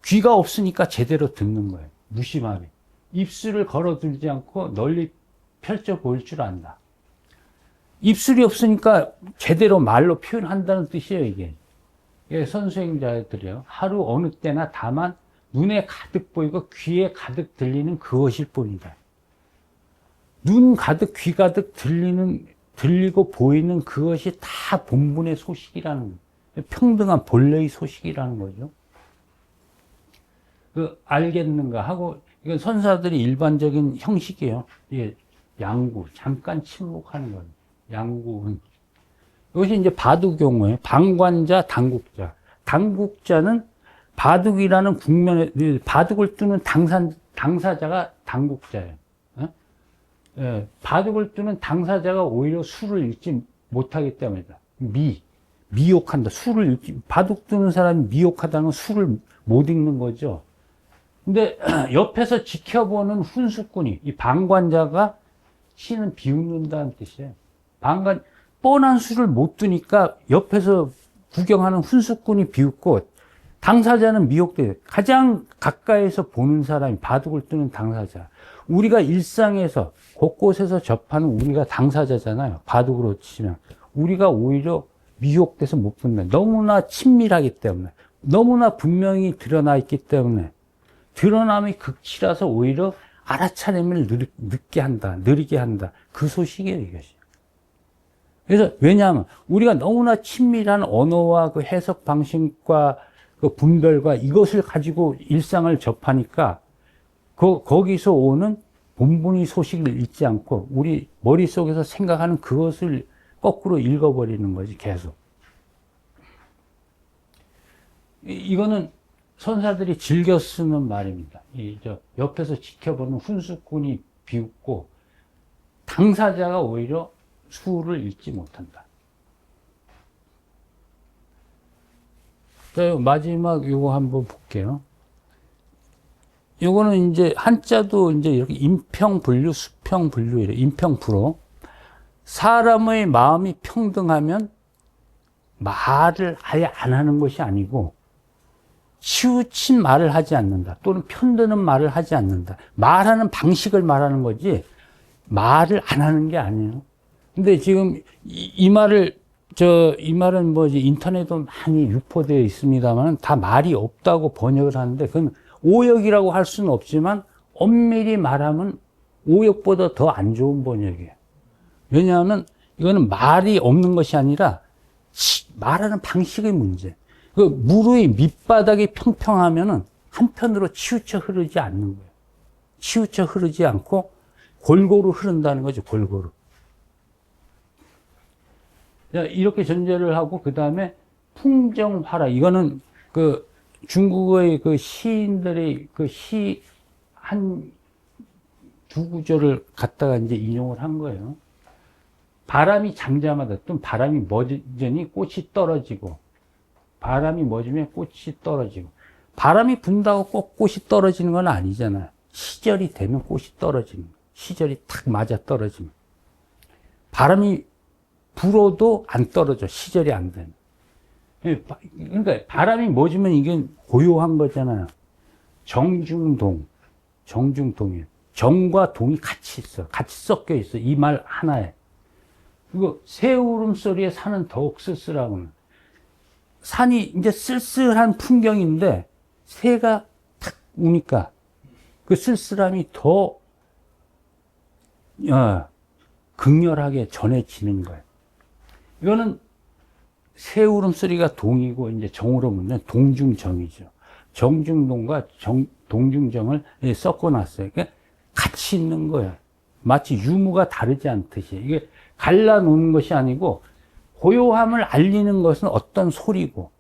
귀가 없으니까 제대로 듣는 거예요. 무심하게 입술을 걸어들지 않고 널리 펼쳐 보일 줄 안다. 입술이 없으니까 제대로 말로 표현한다는 뜻이에요. 이게 선수행자들이요. 하루 어느 때나 다만 눈에 가득 보이고 귀에 가득 들리는 그것일 뿐이다. 눈 가득 귀 가득 들리고 보이는 그것이 다 본분의 소식이라는 거예요. 평등한 본래의 소식이라는 거죠. 알겠는가 하고 이건 선사들이 일반적인 형식이에요. 이게 양구 잠깐 침묵하는 거예요. 양구은 이것이 이제 바둑용어예요. 방관자, 당국자. 당국자는 바둑이라는 국면에 바둑을 두는 당사자가 당국자예요. 바둑을 두는 당사자가 오히려 수를 읽지 못하기 때문이다. 미혹한다. 수를 읽지, 바둑 두는 사람이 미혹하다는 건 수를 못 읽는 거죠. 근데 옆에서 지켜보는 훈수꾼이, 이 방관자가 신은 비웃는다는 뜻이에요. 뻔한 수를 못 두니까 옆에서 구경하는 훈수꾼이 비웃고 당사자는 미혹돼요. 가장 가까이서 보는 사람이 바둑을 두는 당사자. 우리가 일상에서 곳곳에서 접하는 우리가 당사자잖아요. 바둑으로 치면 우리가 오히려 미혹돼서 못 본다. 너무나 친밀하기 때문에, 너무나 분명히 드러나 있기 때문에, 드러남이 극치라서 오히려 알아차림을 늦게 한다, 느리게 한다. 그 소식이에요, 이것이. 그래서 왜냐하면 우리가 너무나 친밀한 언어와 그 해석 방식과 그 분별과 이것을 가지고 일상을 접하니까 거기서 오는 본분의 소식을 읽지 않고 우리 머릿속에서 생각하는 그것을 거꾸로 읽어버리는 거지, 계속. 이거는 선사들이 즐겨 쓰는 말입니다. 옆에서 지켜보는 훈수꾼이 비웃고 당사자가 오히려 수를 읽지 못한다. 자, 마지막 요거 한번 볼게요. 요거는 이제 한자도 이제 이렇게 인평분류, 수평분류 이래. 인평불어. 사람의 마음이 평등하면 말을 아예 안 하는 것이 아니고 치우친 말을 하지 않는다. 또는 편드는 말을 하지 않는다. 말하는 방식을 말하는 거지 말을 안 하는 게 아니에요. 근데 지금 이 말을 이 말은 뭐 인터넷도 많이 유포되어 있습니다만 다 말이 없다고 번역을 하는데 그건 오역이라고 할 수는 없지만 엄밀히 말하면 오역보다 더 안 좋은 번역이에요. 왜냐하면 이거는 말이 없는 것이 아니라 말하는 방식의 문제. 그 물의 밑바닥이 평평하면은 한편으로 치우쳐 흐르지 않는 거예요. 치우쳐 흐르지 않고 골고루 흐른다는 거죠, 골고루. 이렇게 전제를 하고, 그 다음에 풍정화라. 이거는 그 중국의 그 시인들의 그 시 한 두 구절을 갖다가 이제 인용을 한 거예요. 바람이 잠잠하다. 또 바람이 멎으니 꽃이 떨어지고, 바람이 멎으면 꽃이 떨어지고, 바람이 분다고 꼭 꽃이 떨어지는 건 아니잖아요. 시절이 되면 꽃이 떨어지는 거예요. 시절이 탁 맞아 떨어지면. 바람이 불어도 안 떨어져. 시절이 안 되면. 그러니까 바람이 멎으면 이게 고요한 거잖아요. 정중동이에요. 정과 동이 같이 있어. 같이 섞여 있어. 이 말 하나에. 그리고 새 울음소리에 산은 더욱 쓸쓸하구나. 산이 이제 쓸쓸한 풍경인데 새가 탁 우니까 그 쓸쓸함이 더 극렬하게 전해지는 거예요. 이거는 새 울음소리가 동이고 이제 정으로 보면 동중정이죠. 정중동과 동중정을 섞어놨어요. 그러니까 같이 있는 거예요. 마치 유무가 다르지 않듯이. 이게 갈라놓는 것이 아니고 고요함을 알리는 것은 어떤 소리고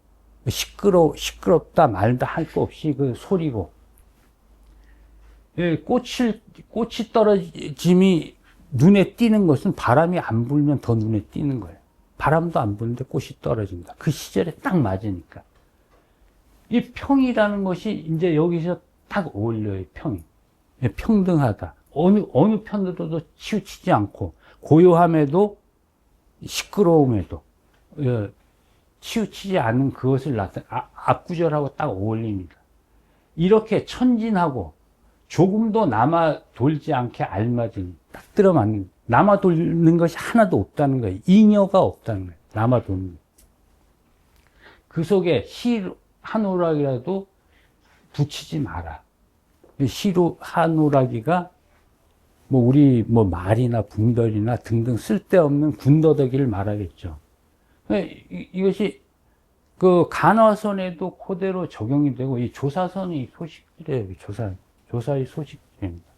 시끄럽다 말다 할 거 없이 그 소리고 꽃이 떨어짐이 눈에 띄는 것은 바람이 안 불면 더 눈에 띄는 거예요. 바람도 안 부는데 꽃이 떨어진다. 그 시절에 딱 맞으니까. 이 평이라는 것이 이제 여기서 딱 어울려요, 평이. 평등하다. 어느 편으로도 치우치지 않고, 고요함에도, 시끄러움에도, 치우치지 않은 그것을 앞구절하고 딱 어울립니다. 이렇게 천진하고, 조금도 남아 돌지 않게 알맞은, 딱 들어맞는, 남아 돌는 것이 하나도 없다는 거예요. 잉여가 없다는 거예요. 남아 도는 거. 그 속에 시 한 오락이라도 붙이지 마라. 시로 한 오락이가 뭐 우리 뭐 말이나 분별이나 등등 쓸데없는 군더더기를 말하겠죠. 이것이 그 간화선에도 그대로 적용이 되고 이 조사선의 소식들이에요. 조사의 소식들입니다.